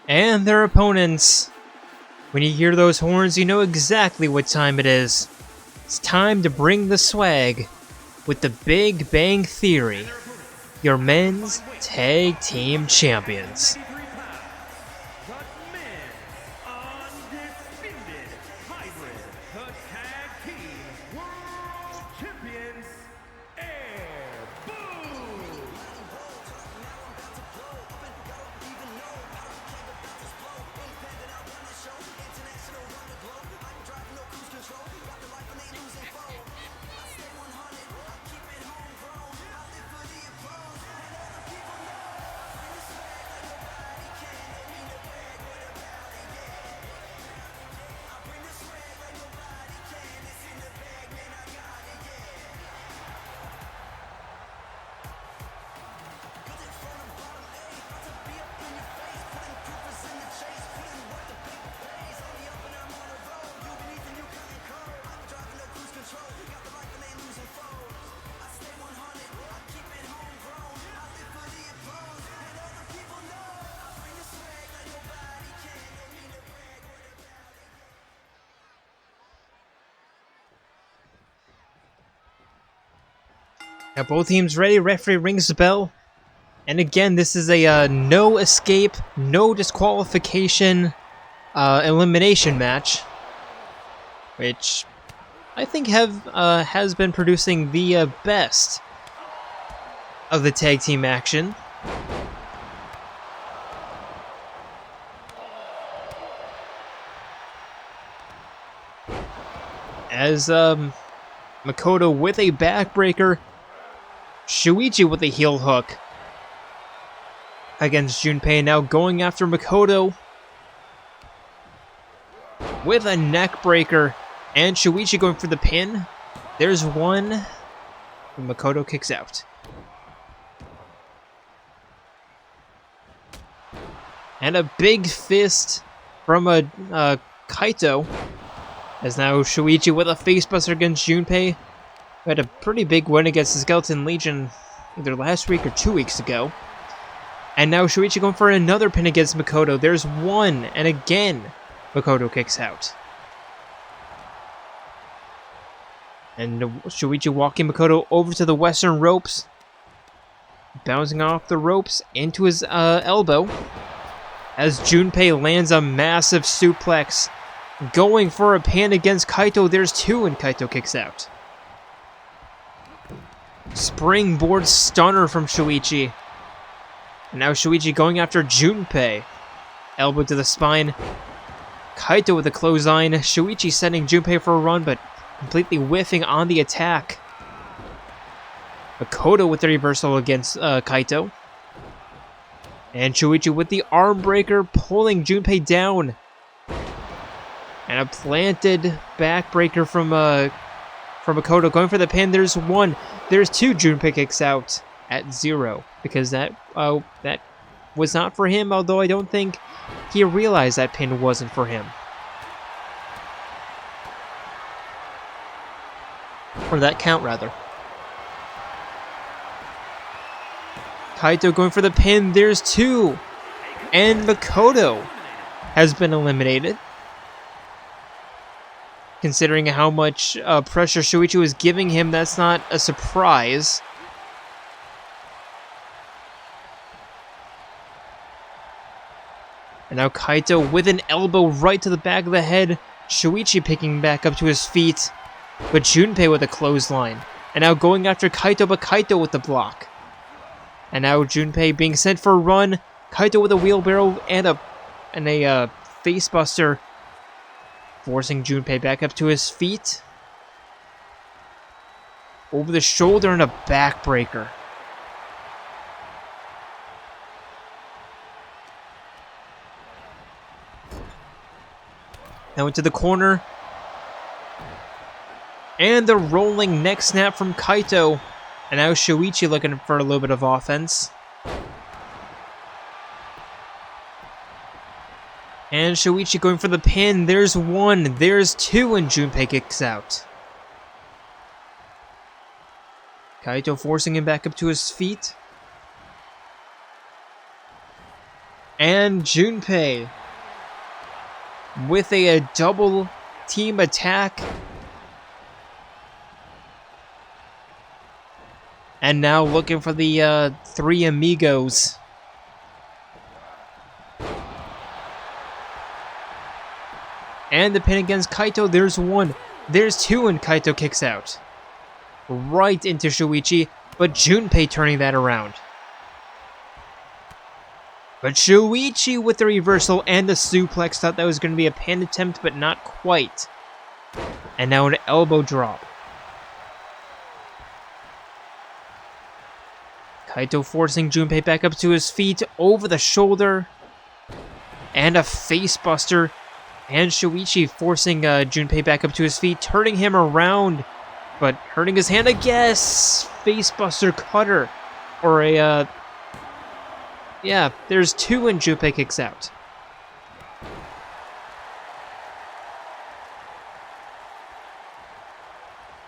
And their opponents. When you hear those horns, you know exactly what time it is. It's time to bring the swag with the Big Bang Theory, your men's tag team champions. Now both teams ready, referee rings the bell. And again, this is a no escape, no disqualification, elimination match. Which I think has been producing the best of the tag team action. As Makoto with a backbreaker, Shuichi with a heel hook against Junpei, now going after Makoto with a neck breaker, and Shuichi going for the pin. There's one, and Makoto kicks out. And a big fist from Kaito, as now Shuichi with a facebuster against Junpei, who had a pretty big win against the Skeleton Legion either last week or 2 weeks ago. And now Shuichi going for another pin against Makoto. There's one, and again, Makoto kicks out. And Shuichi walking Makoto over to the western ropes, bouncing off the ropes into his elbow, as Junpei lands a massive suplex, going for a pin against Kaito. There's two, and Kaito kicks out. Springboard stunner from Shuichi. And now Shuichi going after Junpei. Elbow to the spine. Kaito with a clothesline. Shuichi sending Junpei for a run, but completely whiffing on the attack. Makoto with the reversal against Kaito. And Shuichi with the arm breaker, pulling Junpei down. And a planted backbreaker from Makoto, going for the pin. There's one. There's two. Junpei kicks out at 0, because that was not for him, although I don't think he realized that pin wasn't for him. Or that count, rather. Kaito going for the pin. There's two. And Makoto has been eliminated. Considering how much pressure Shuichi was giving him, that's not a surprise. And now Kaito with an elbow right to the back of the head. Shuichi picking back up to his feet. But Junpei with a clothesline. And now going after Kaito, but Kaito with the block. And now Junpei being sent for a run. Kaito with a wheelbarrow and a facebuster, forcing Junpei back up to his feet. Over the shoulder and a backbreaker. Now into the corner. And the rolling neck snap from Kaito. And now Shuichi looking for a little bit of offense. And Shuichi going for the pin. There's one. There's two, and Junpei kicks out. Kaito forcing him back up to his feet. And Junpei with a double team attack. And now looking for the three amigos. And the pin against Kaito. There's one. There's two, and Kaito kicks out. Right into Shuichi, but Junpei turning that around. But Shuichi with the reversal and the suplex. Thought that was going to be a pin attempt, but not quite. And now an elbow drop. Kaito forcing Junpei back up to his feet, over the shoulder. And a facebuster. And Shuichi forcing Junpei back up to his feet, turning him around, but hurting his hand. I guess facebuster cutter, or a yeah. There's two, and Junpei kicks out.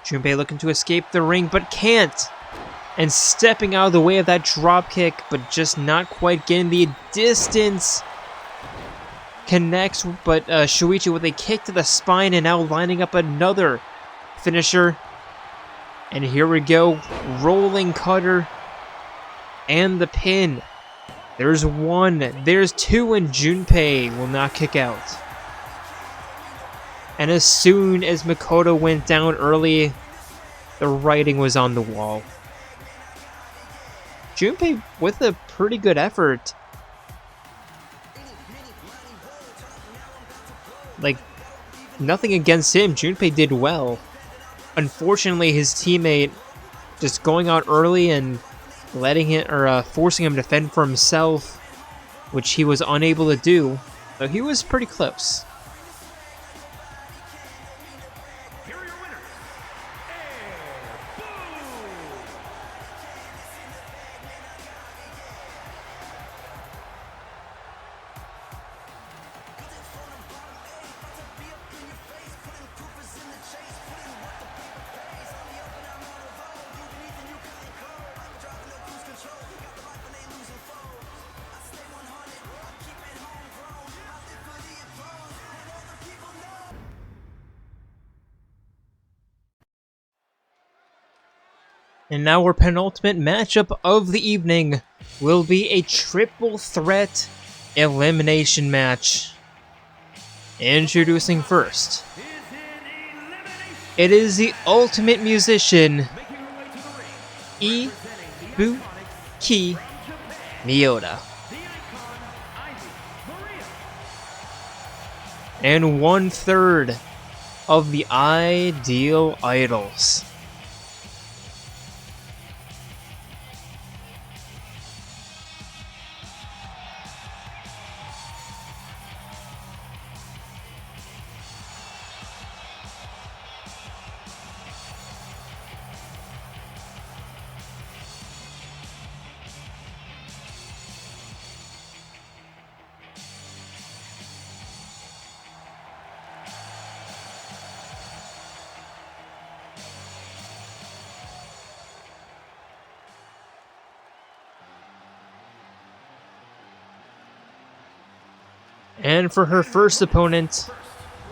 Junpei looking to escape the ring, but can't, and stepping out of the way of that drop kick, but just not quite getting the distance. Connects, but Shuichi with a kick to the spine, and now lining up another finisher. And here we go, rolling cutter and the pin. There's one, there's two, and Junpei will not kick out. And as soon as Makoto went down early, the writing was on the wall. Junpei with a pretty good effort. Like, nothing against him, Junpei did well. Unfortunately, his teammate just going out early and letting it, or forcing him to fend for himself, which he was unable to do. So he was pretty close. Here are your winners. And now our penultimate matchup of the evening will be a triple threat elimination match. Introducing first, it is the ultimate musician, Ibuki Mioda. And 1/3 of the Ideal Idols. And for her first opponent,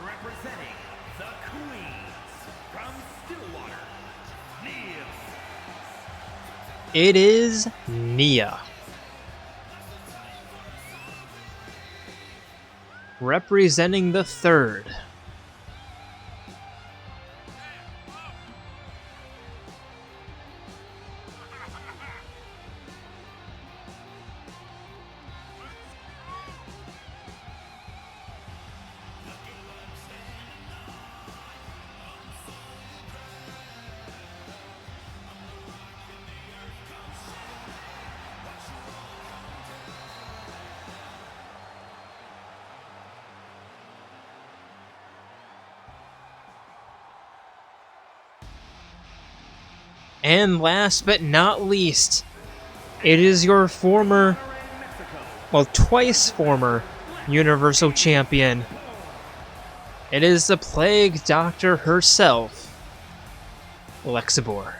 Representing the Queens from Stillwater, Nia. it is Nia. Representing the third. And last but not least, it is your former, well, twice former Universal Champion. It is the Plague Doctor herself, Lexibor.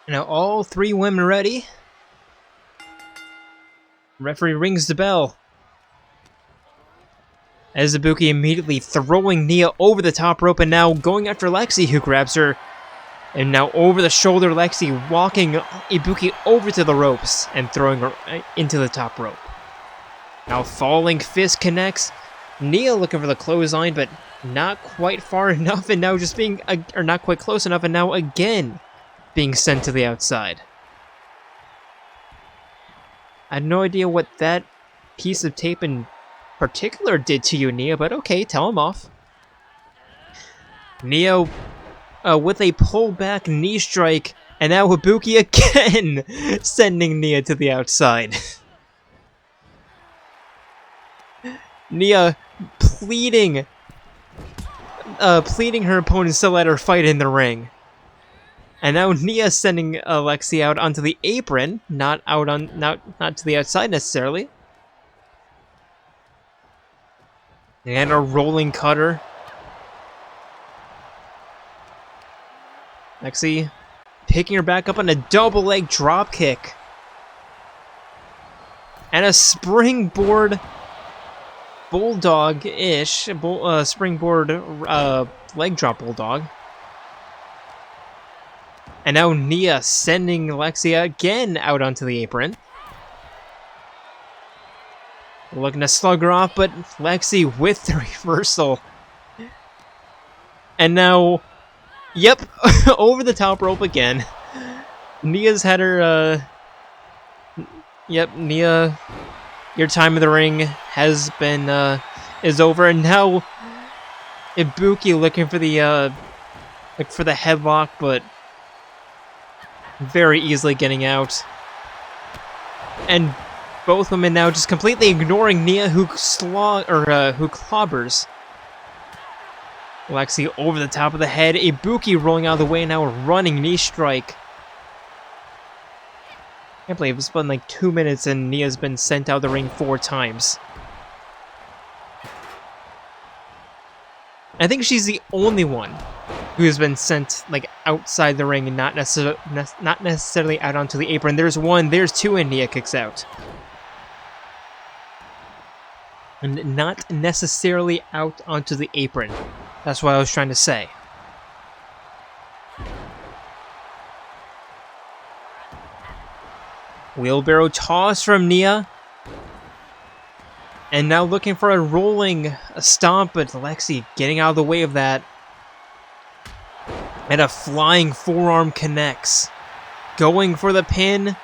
Now all three women ready. Referee rings the bell. As Ibuki immediately throwing Nia over the top rope and now going after Lexi, who grabs her. And now over the shoulder, Lexi walking Ibuki over to the ropes and throwing her into the top rope. Now falling fist connects. Nia looking for the clothesline, but not quite far enough, and now just being, or not quite close enough, and now again being sent to the outside. I had no idea what that piece of tape in particular did to you, Nia, but okay, tell him off. Nia with a pullback knee strike, and now Ibuki again sending Nia to the outside. Nia pleading her opponents to let her fight in the ring. And now Nia sending Lexi out onto the apron, not to the outside necessarily. And a rolling cutter. Lexi picking her back up on a double leg drop kick. And a springboard bulldog-ish, springboard leg drop bulldog. And now Nia sending Lexi again out onto the apron. Looking to slug her off, but Lexi with the reversal. And now, yep, over the top rope again. Nia's had her, yep, Nia, your time in the ring has been, is over. And now, Ibuki looking for the headlock, but very easily getting out. And both women now just completely ignoring Nia, who clobbers Lexi over the top of the head. Ibuki rolling out of the way now, running knee strike. Can't believe it's been like 2 minutes and Nia's been sent out of the ring 4 times. I think she's the only one who has been sent like outside the ring and not necessarily out onto the apron. There's 1, there's 2, and Nia kicks out. And not necessarily out onto the apron. That's what I was trying to say. Wheelbarrow toss from Nia. And now looking for a rolling stomp, but Lexi getting out of the way of that. And a flying forearm connects. Going for the pin.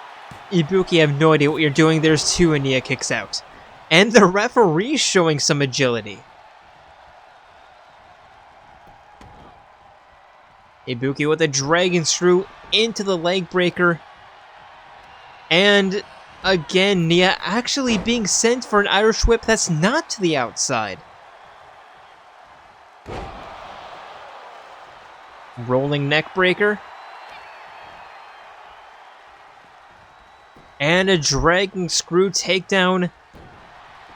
Ibuki, I have no idea what you're doing. There's 2, and Nia kicks out. And the referee showing some agility. Ibuki with a dragon screw into the leg breaker. And again, Nia actually being sent for an Irish whip that's not to the outside. Rolling neck breaker. And a dragon screw takedown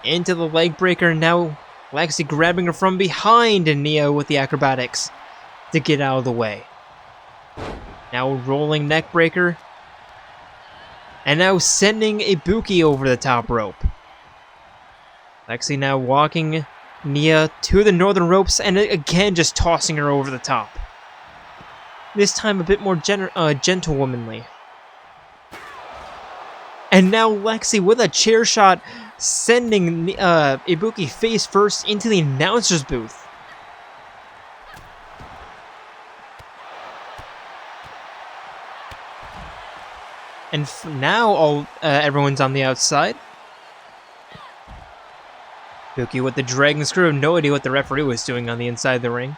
into the leg breaker. Now Lexi grabbing her from behind, and Nia with the acrobatics to get out of the way. Now rolling neck breaker. And now sending Ibuki over the top rope. Lexi now walking Nia to the northern ropes, and again just tossing her over the top. This time a bit more gentlewomanly. And now Lexi with a chair shot, sending Ibuki face first into the announcer's booth. And now everyone's on the outside. Ibuki with the dragon screw. No idea what the referee was doing on the inside of the ring.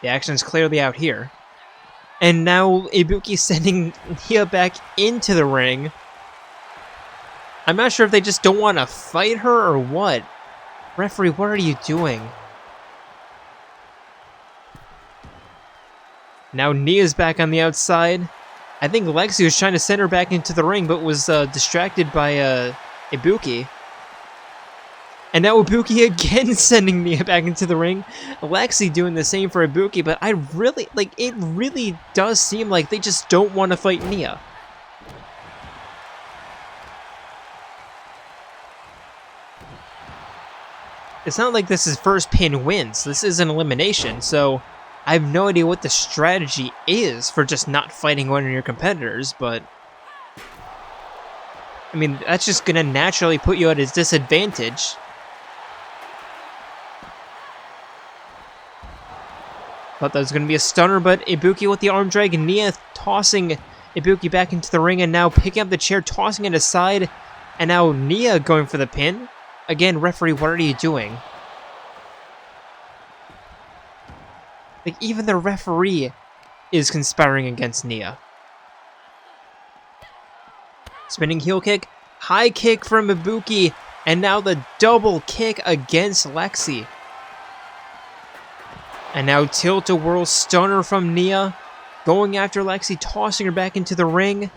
The action's clearly out here. And now Ibuki sending Nia back into the ring. I'm not sure if they just don't want to fight her or what. Referee, what are you doing? Now Nia's back on the outside. I think Lexi was trying to send her back into the ring, but was distracted by Ibuki. And now Ibuki again sending Nia back into the ring. Lexi doing the same for Ibuki, but it really does seem like they just don't want to fight Nia. It's not like this is first pin wins. This is an elimination, so I have no idea what the strategy is for just not fighting one of your competitors, but I mean, that's just going to naturally put you at a disadvantage. Thought that was going to be a stunner, but Ibuki with the arm drag. Nia tossing Ibuki back into the ring, and now picking up the chair, tossing it aside. And now Nia going for the pin. Again, referee, what are you doing? Like, even the referee is conspiring against Nia. Spinning heel kick. High kick from Ibuki. And now the double kick against Lexi. And now tilt-a-whirl stunner from Nia. Going after Lexi, tossing her back into the ring.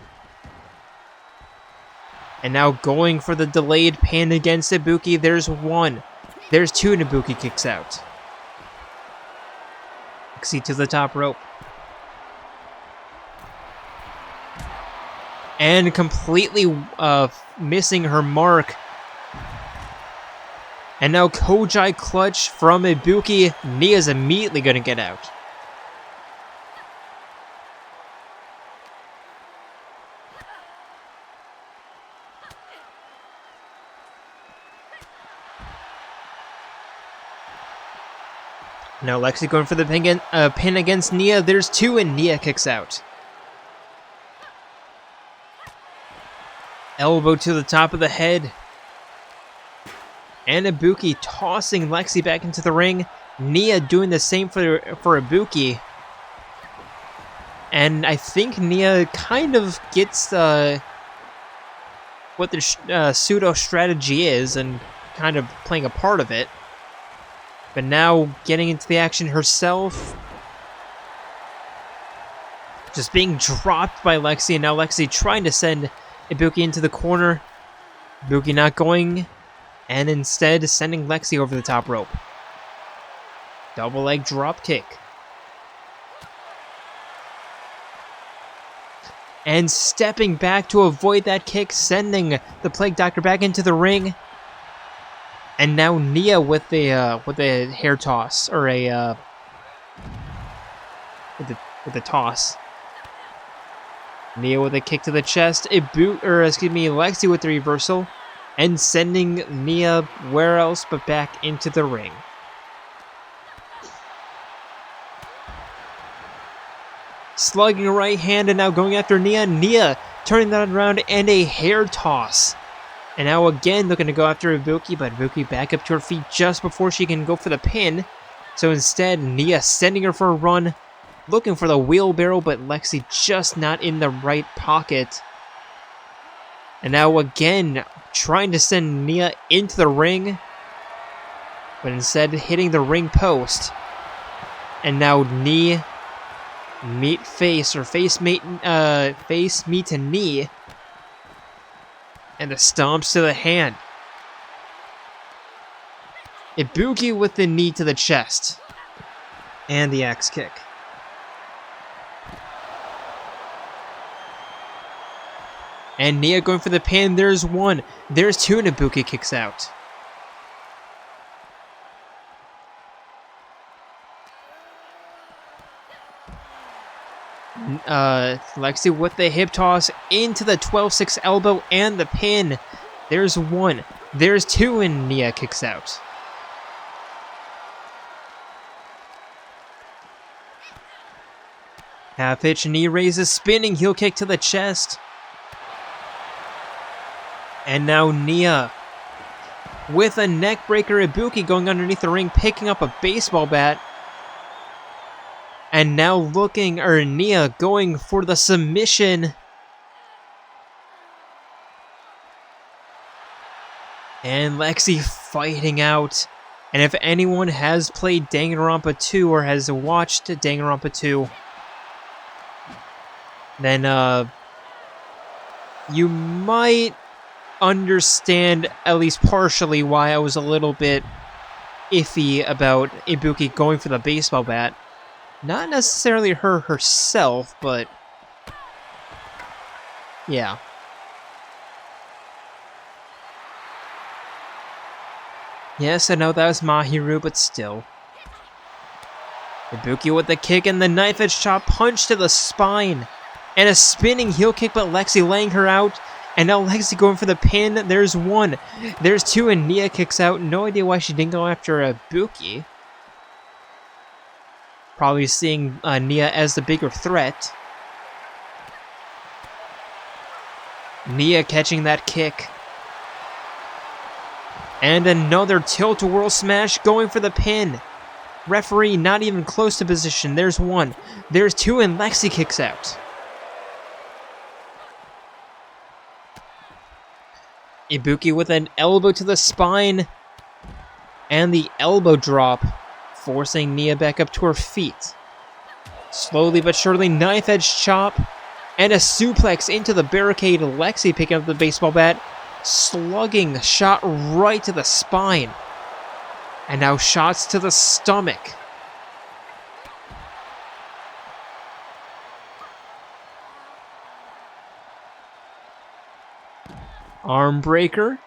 And now going for the delayed pin against Ibuki. There's one. There's two, and Ibuki kicks out. Lexi to the top rope. And completely missing her mark. And now Kojai clutch from Ibuki. Nia's immediately going to get out. Now Lexi going for the pin against Nia. There's two, and Nia kicks out. Elbow to the top of the head. And Ibuki tossing Lexi back into the ring. Nia doing the same for Ibuki. And I think Nia kind of gets what the pseudo strategy is and kind of playing a part of it. But now getting into the action herself. Just being dropped by Lexi, and now Lexi trying to send Ibuki into the corner. Ibuki not going, and instead sending Lexi over the top rope. Double leg drop kick. And stepping back to avoid that kick, sending the Plague Doctor back into the ring. And now Nia with the hair toss, or a with the toss. Nia with a kick to the chest. Lexi with the reversal, and sending Nia where else but back into the ring. Slugging right hand, and now going after Nia. Nia turning that around, and a hair toss. And now again looking to go after Ibuki, but Ibuki back up to her feet just before she can go for the pin. So instead, Nia sending her for a run, looking for the wheelbarrow, but Lexi just not in the right pocket. And now again, trying to send Nia into the ring, but instead hitting the ring post. And now knee meet face, or face meet to knee. And the stomps to the hand. Ibuki with the knee to the chest. And the axe kick. And Nia going for the pin. There's one. There's two, and Ibuki kicks out. Lexi with the hip toss into the 12-6 elbow and the pin. There's one. There's two, and Nia kicks out. Half hitch, knee raises, spinning heel kick to the chest. And now Nia with a neck breaker. Ibuki going underneath the ring, picking up a baseball bat. And now Nia going for the submission. And Lexi fighting out. And if anyone has played Danganronpa 2 or has watched Danganronpa 2, then you might understand at least partially why I was a little bit iffy about Ibuki going for the baseball bat. Not necessarily her herself, but yeah. Yes, I know that was Mahiru, but still. Ibuki with the kick and the knife edge chop, punch to the spine. And a spinning heel kick, but Lexi laying her out. And now Lexi going for the pin. There's one. There's two, and Nia kicks out. No idea why she didn't go after Ibuki. Probably seeing Nia as the bigger threat. Nia catching that kick. And another tilt-a-whirl smash going for the pin. Referee not even close to position. There's one. There's two, and Lexi kicks out. Ibuki with an elbow to the spine. And the elbow drop, forcing Nia back up to her feet. Slowly but surely, knife edge chop. And a suplex into the barricade. Lexi picking up the baseball bat. Slugging shot right to the spine. And now shots to the stomach. Arm breaker.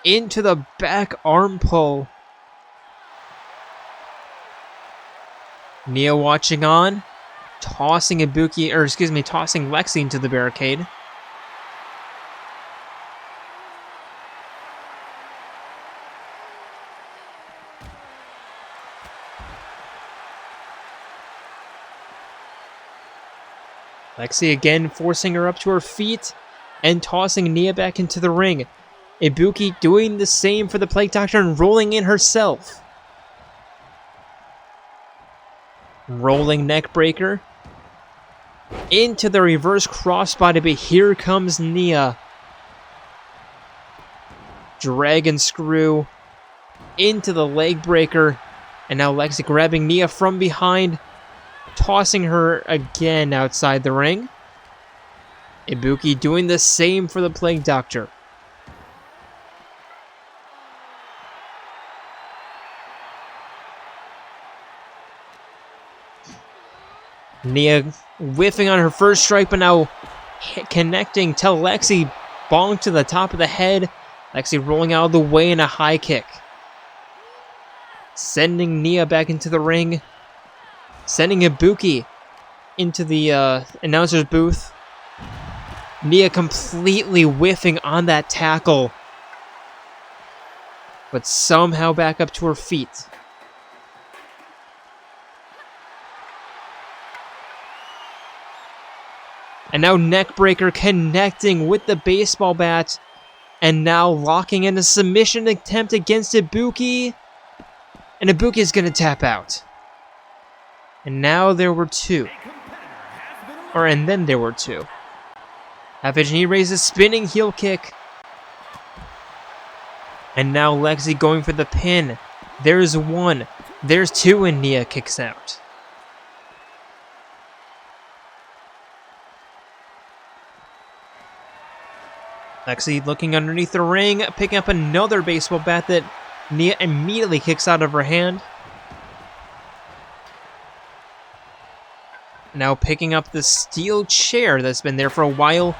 Into the back arm pull. Nia watching on. Tossing tossing Lexi into the barricade. Lexi again forcing her up to her feet and tossing Nia back into the ring. Ibuki doing the same for the Plague Doctor and rolling in herself. Rolling neck breaker. Into the reverse crossbody, but here comes Nia. Dragon screw. Into the leg breaker. And now Lexi grabbing Nia from behind. Tossing her again outside the ring. Ibuki doing the same for the Plague Doctor. Nia whiffing on her first strike, but now connecting till Lexi bonk to the top of the head. Lexi rolling out of the way in a high kick. Sending Nia back into the ring. Sending Ibuki into the announcer's booth. Nia completely whiffing on that tackle. But somehow back up to her feet. And now neckbreaker connecting with the baseball bat. And now locking in a submission attempt against Ibuki. And Ibuki is going to tap out. And now there were two. And then there were two. Half-edge knee raises, spinning heel kick. And now Lexi going for the pin. There's one. There's two, and Nia kicks out. Lexi looking underneath the ring, picking up another baseball bat that Nia immediately kicks out of her hand. Now picking up the steel chair that's been there for a while.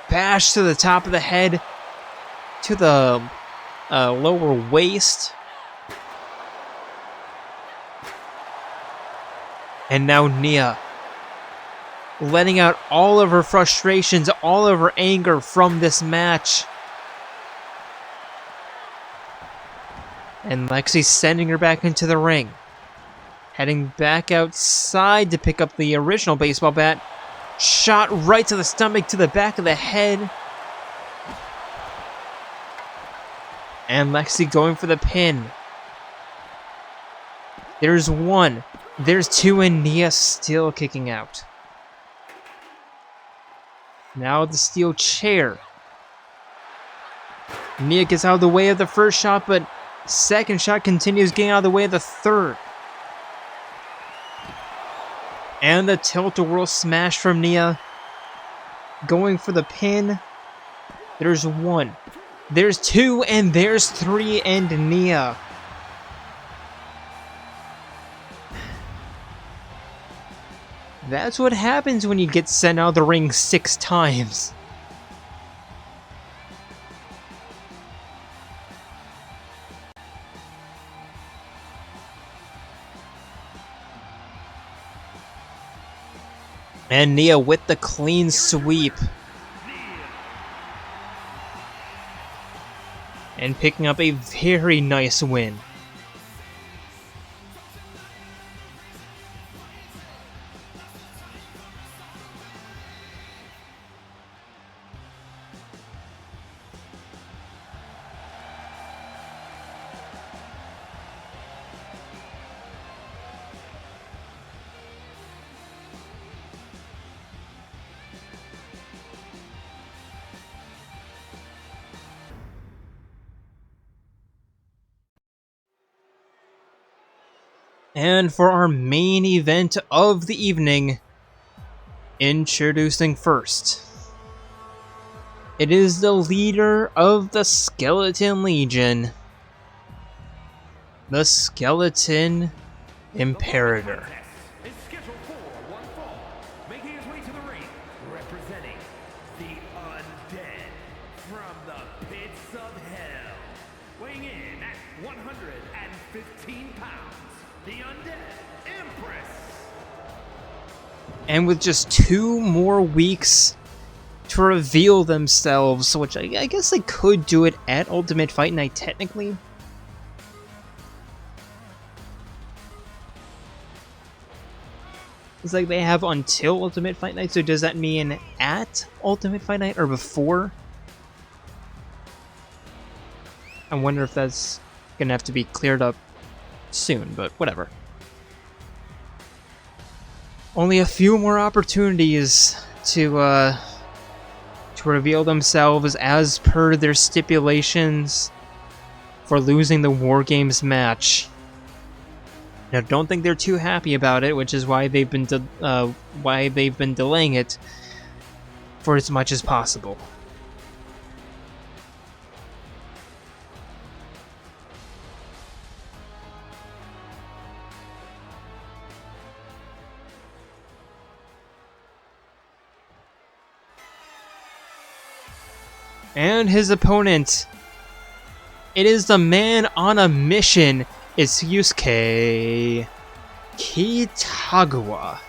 Bash to the top of the head. To the lower waist. And now Nia letting out all of her frustrations, all of her anger from this match. And Lexi sending her back into the ring. Heading back outside to pick up the original baseball bat. Shot right to the stomach, to the back of the head. And Lexi going for the pin. There's one. There's two, and Nia still kicking out. Now the steel chair. Nia gets out of the way of the first shot, but second shot continues getting out of the way of the third. And the tilt-a-whirl smash from Nia. Going for the pin. There's one. There's two, and there's three, and Nia. That's what happens when you get sent out of the ring 6 times. And Nia with the clean sweep. And picking up a very nice win. And for our main event of the evening, introducing first, it is the leader of the Skeleton Legion, the Skeleton Imperator. Is scheduled for one fall, making his way to the ring, representing the undead from the pits of hell, weighing in at 115 pounds, the undead Empress. And with just 2 more weeks to reveal themselves, which I guess they could do it at Ultimate Fight Night technically. It's like they have until Ultimate Fight Night, so does that mean at Ultimate Fight Night or before? I wonder if that's gonna have to be cleared up soon, but whatever. Only a few more opportunities to reveal themselves as per their stipulations for losing the War Games match. Now, don't think they're too happy about it, which is why they've been delaying it for as much as possible. And his opponent, it is the man on a mission. It's Yusuke Kitagawa.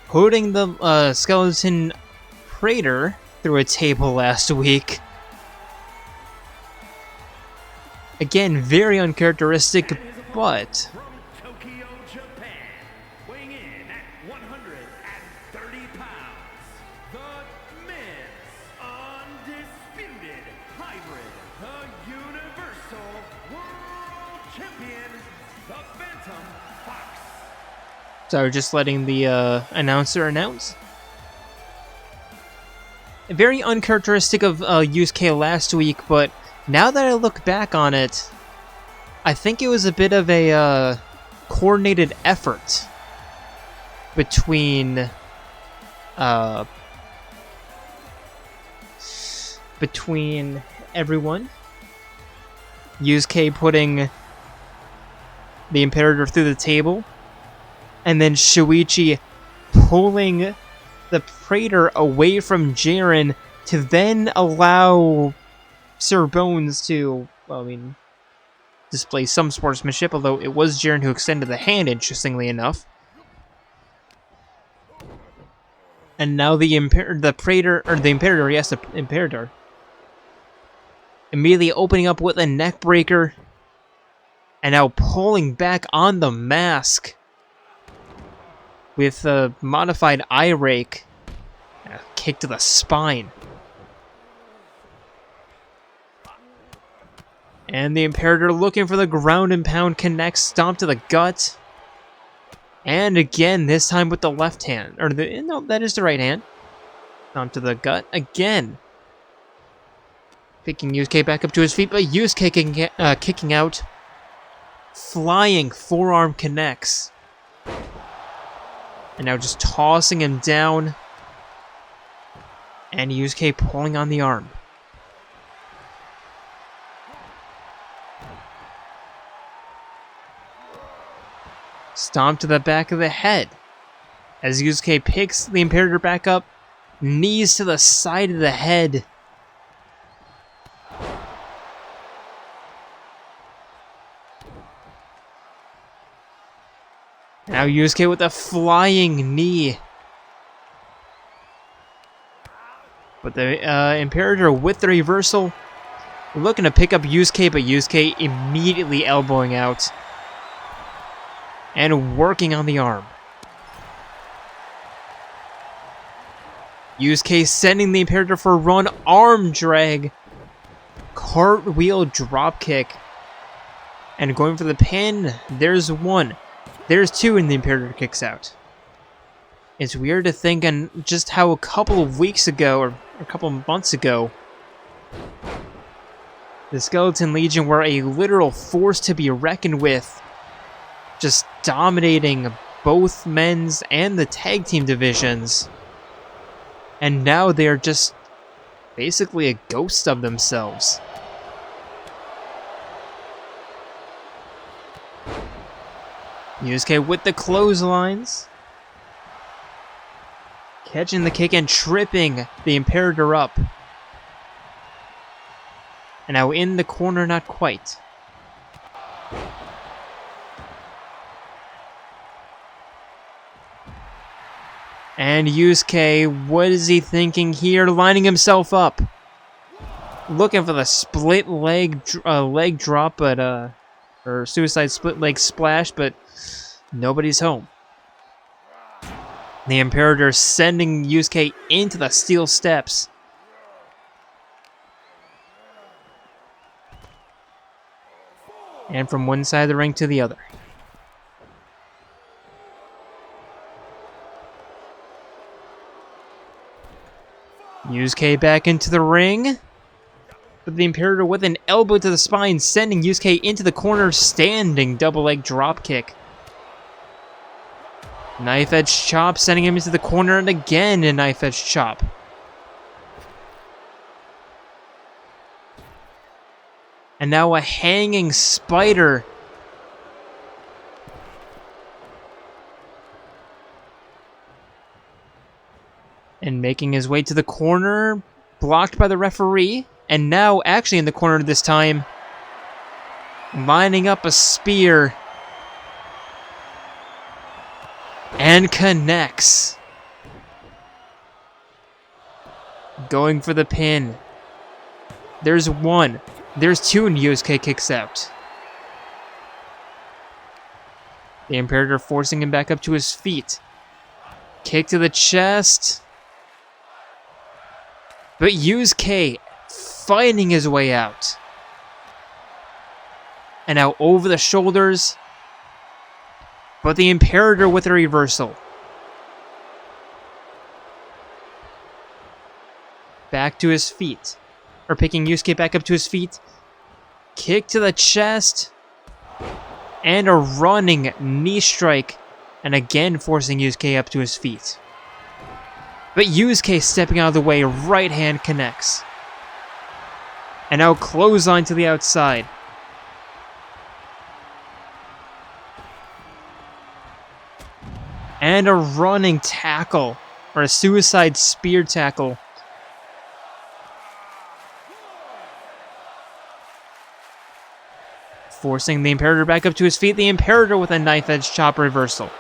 Putting the Skeleton Imperator through a table last week. Again, very uncharacteristic, but From Tokyo, Japan, weighing in at 130 pounds, the men's undisputed hybrid, the Universal World Champion, the Phantom Fox. so just letting the announcer announce. Very uncharacteristic of Yusuke last week, but now that I look back on it, I think it was a bit of a coordinated effort between everyone. Yusuke putting the Imperator through the table, and then Shuichi pulling the Praetor away from Jayden to then allow Sir Bones to, well, I mean, display some sportsmanship, although it was Jayden who extended the hand, interestingly enough. And now the Imperator, immediately opening up with a neck breaker, and now pulling back on the mask with a modified eye rake, a kick to the spine. And the Imperator looking for the ground and pound connects, stomp to the gut. And again, this time with the left hand. No, that is the right hand. Stomp to the gut again. Picking Yusuke back up to his feet, but Yusuke kicking out. Flying forearm connects. And now just tossing him down. And Yusuke pulling on the arm. Stomp to the back of the head. As Yusuke picks the Imperator back up. Knees to the side of the head. Now Yusuke with a flying knee. But the Imperator with the reversal. Looking to pick up Yusuke, but Yusuke immediately elbowing out. And working on the arm. Yusuke sending the Imperator for a run. Arm drag. Cartwheel dropkick. And going for the pin. There's one. There's two, and the Imperator kicks out. It's weird to think on just how a couple of weeks ago, or a couple of months ago, The Skeleton Legion were a literal force to be reckoned with, just dominating both men's and the tag team divisions. And now they're just basically a ghost of themselves. Yusuke with the clotheslines. Catching the kick and tripping the Imperator up. And now in the corner, not quite. And Yusuke, what is he thinking here? Lining himself up. Looking for the split leg drop, but or suicide split leg splash, but nobody's home. The Imperator sending Yusuke into the steel steps. And from one side of the ring to the other. Yusuke back into the ring. But the Imperator with an elbow to the spine, sending Yusuke into the corner, standing double leg drop kick. Knife edge chop, sending him into the corner, and again a knife edge chop. And now a hanging spider. And making his way to the corner, blocked by the referee. And now actually in the corner this time, lining up a spear. And connects. Going for the pin. There's one. There's two, and Yusuke kicks out. The Imperator forcing him back up to his feet. Kick to the chest. But Yusuke fighting his way out. And now over the shoulders. But the Imperator with a reversal. Back to his feet. Or picking Yusuke back up to his feet. Kick to the chest. And a running knee strike. And again forcing Yusuke up to his feet. But Yusuke stepping out of the way, right hand connects. And now clothesline to the outside. And a running tackle, or a suicide spear tackle. Forcing the Imperator back up to his feet. The Imperator with a knife edge chop reversal.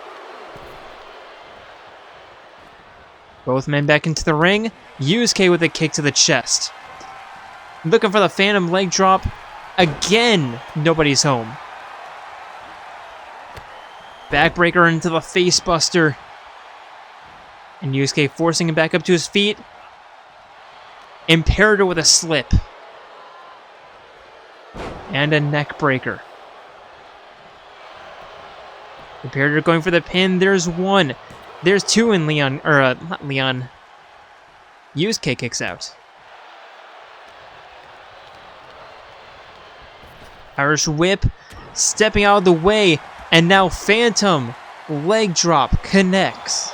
Both men back into the ring. Yusuke with a kick to the chest. Looking for the phantom leg drop. Again, nobody's home. Backbreaker into the face buster. And Yusuke forcing him back up to his feet. Imperator with a slip. And a neck breaker. Imperator going for the pin. There's one. There's two, and not Leon. Yusuke kicks out. Irish whip. Stepping out of the way. And now phantom leg drop connects.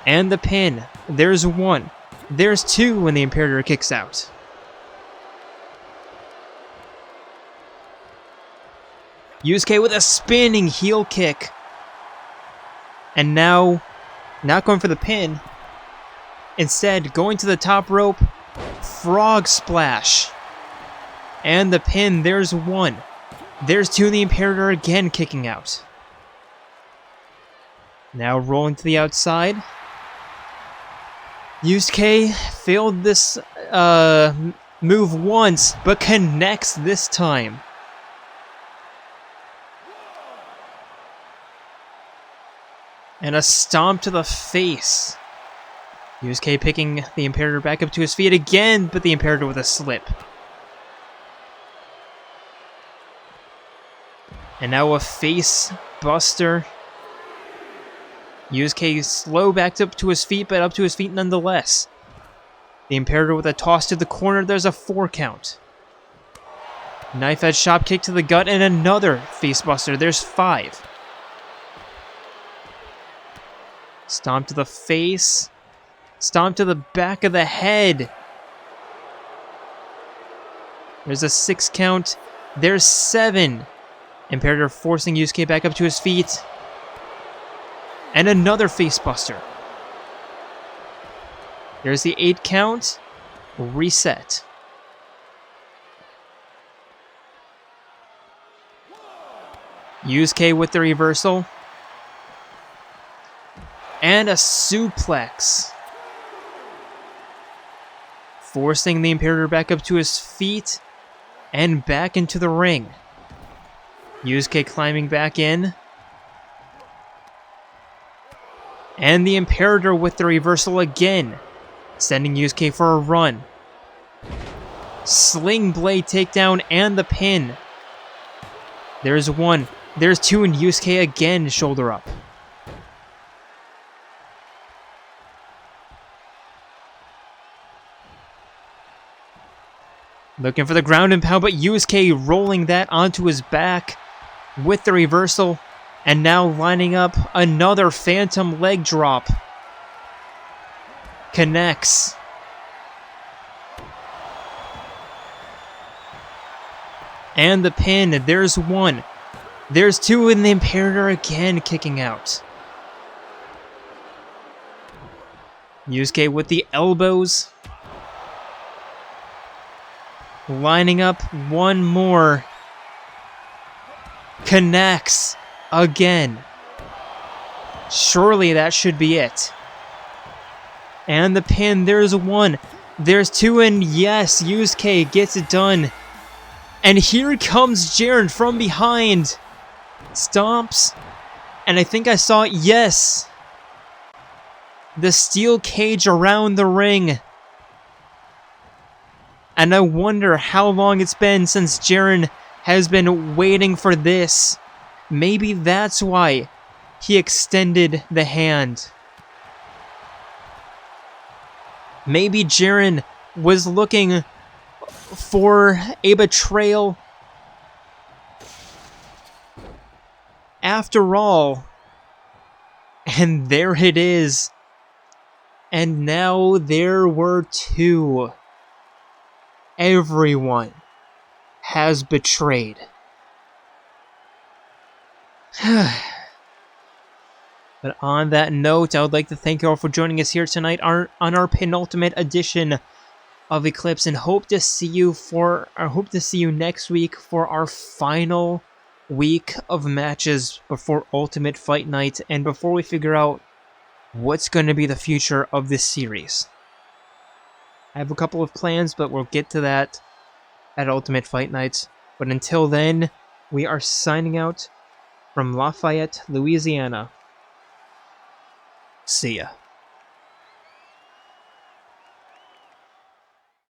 And the pin. There's one. There's two when the Imperator kicks out. Yusuke with a spinning heel kick. And now, not going for the pin. Instead, going to the top rope. Frog splash. And the pin, there's one. There's two, and the Imperator again kicking out. Now rolling to the outside. Yusuke failed this move once, but connects this time. And a stomp to the face. Yusuke picking the Imperator back up to his feet again, but the Imperator with a slip. And now a face buster. Yusuke slow backed up to his feet, but up to his feet nonetheless. The Imperator with a toss to the corner. There's a 4 count. Knife edge chop kick to the gut and another facebuster. There's 5. Stomp to the face. Stomp to the back of the head. There's a 6 count. There's 7. Imperator forcing Yusuke back up to his feet. And another facebuster. There's the 8 count. Reset. Yusuke with the reversal. And a suplex. Forcing the Imperator back up to his feet. And back into the ring. Yusuke climbing back in. And the Imperator with the reversal again. Sending Yusuke for a run. Sling blade takedown and the pin. There's 1. There's 2 and Yusuke again shoulder up. Looking for the ground and pound, but Yusuke rolling that onto his back with the reversal. And now lining up another phantom leg drop. Connects. And the pin. There's 1. There's 2 and the Imperator again kicking out. Yusuke with the elbows. Lining up one more. Connects again. Surely that should be it. And the pin, there's 1. There's 2, and yes, Yusuke gets it done. And here comes Jayden from behind. Stomps. And I think I saw, yes, the steel cage around the ring. And I wonder how long it's been since Jayden has been waiting for this. Maybe that's why he extended the hand. Maybe Jayden was looking for a betrayal. After all. And there it is. And now there were 2. Everyone has betrayed. But on that note, I would like to thank you all for joining us here tonight on our penultimate edition of Eclipse, and hope to see you next week for our final week of matches before Ultimate Fight Night, and before we figure out what's going to be the future of this series. I have a couple of plans, but we'll get to that at Ultimate Fight Night. But until then, we are signing out from Lafayette, Louisiana. See ya.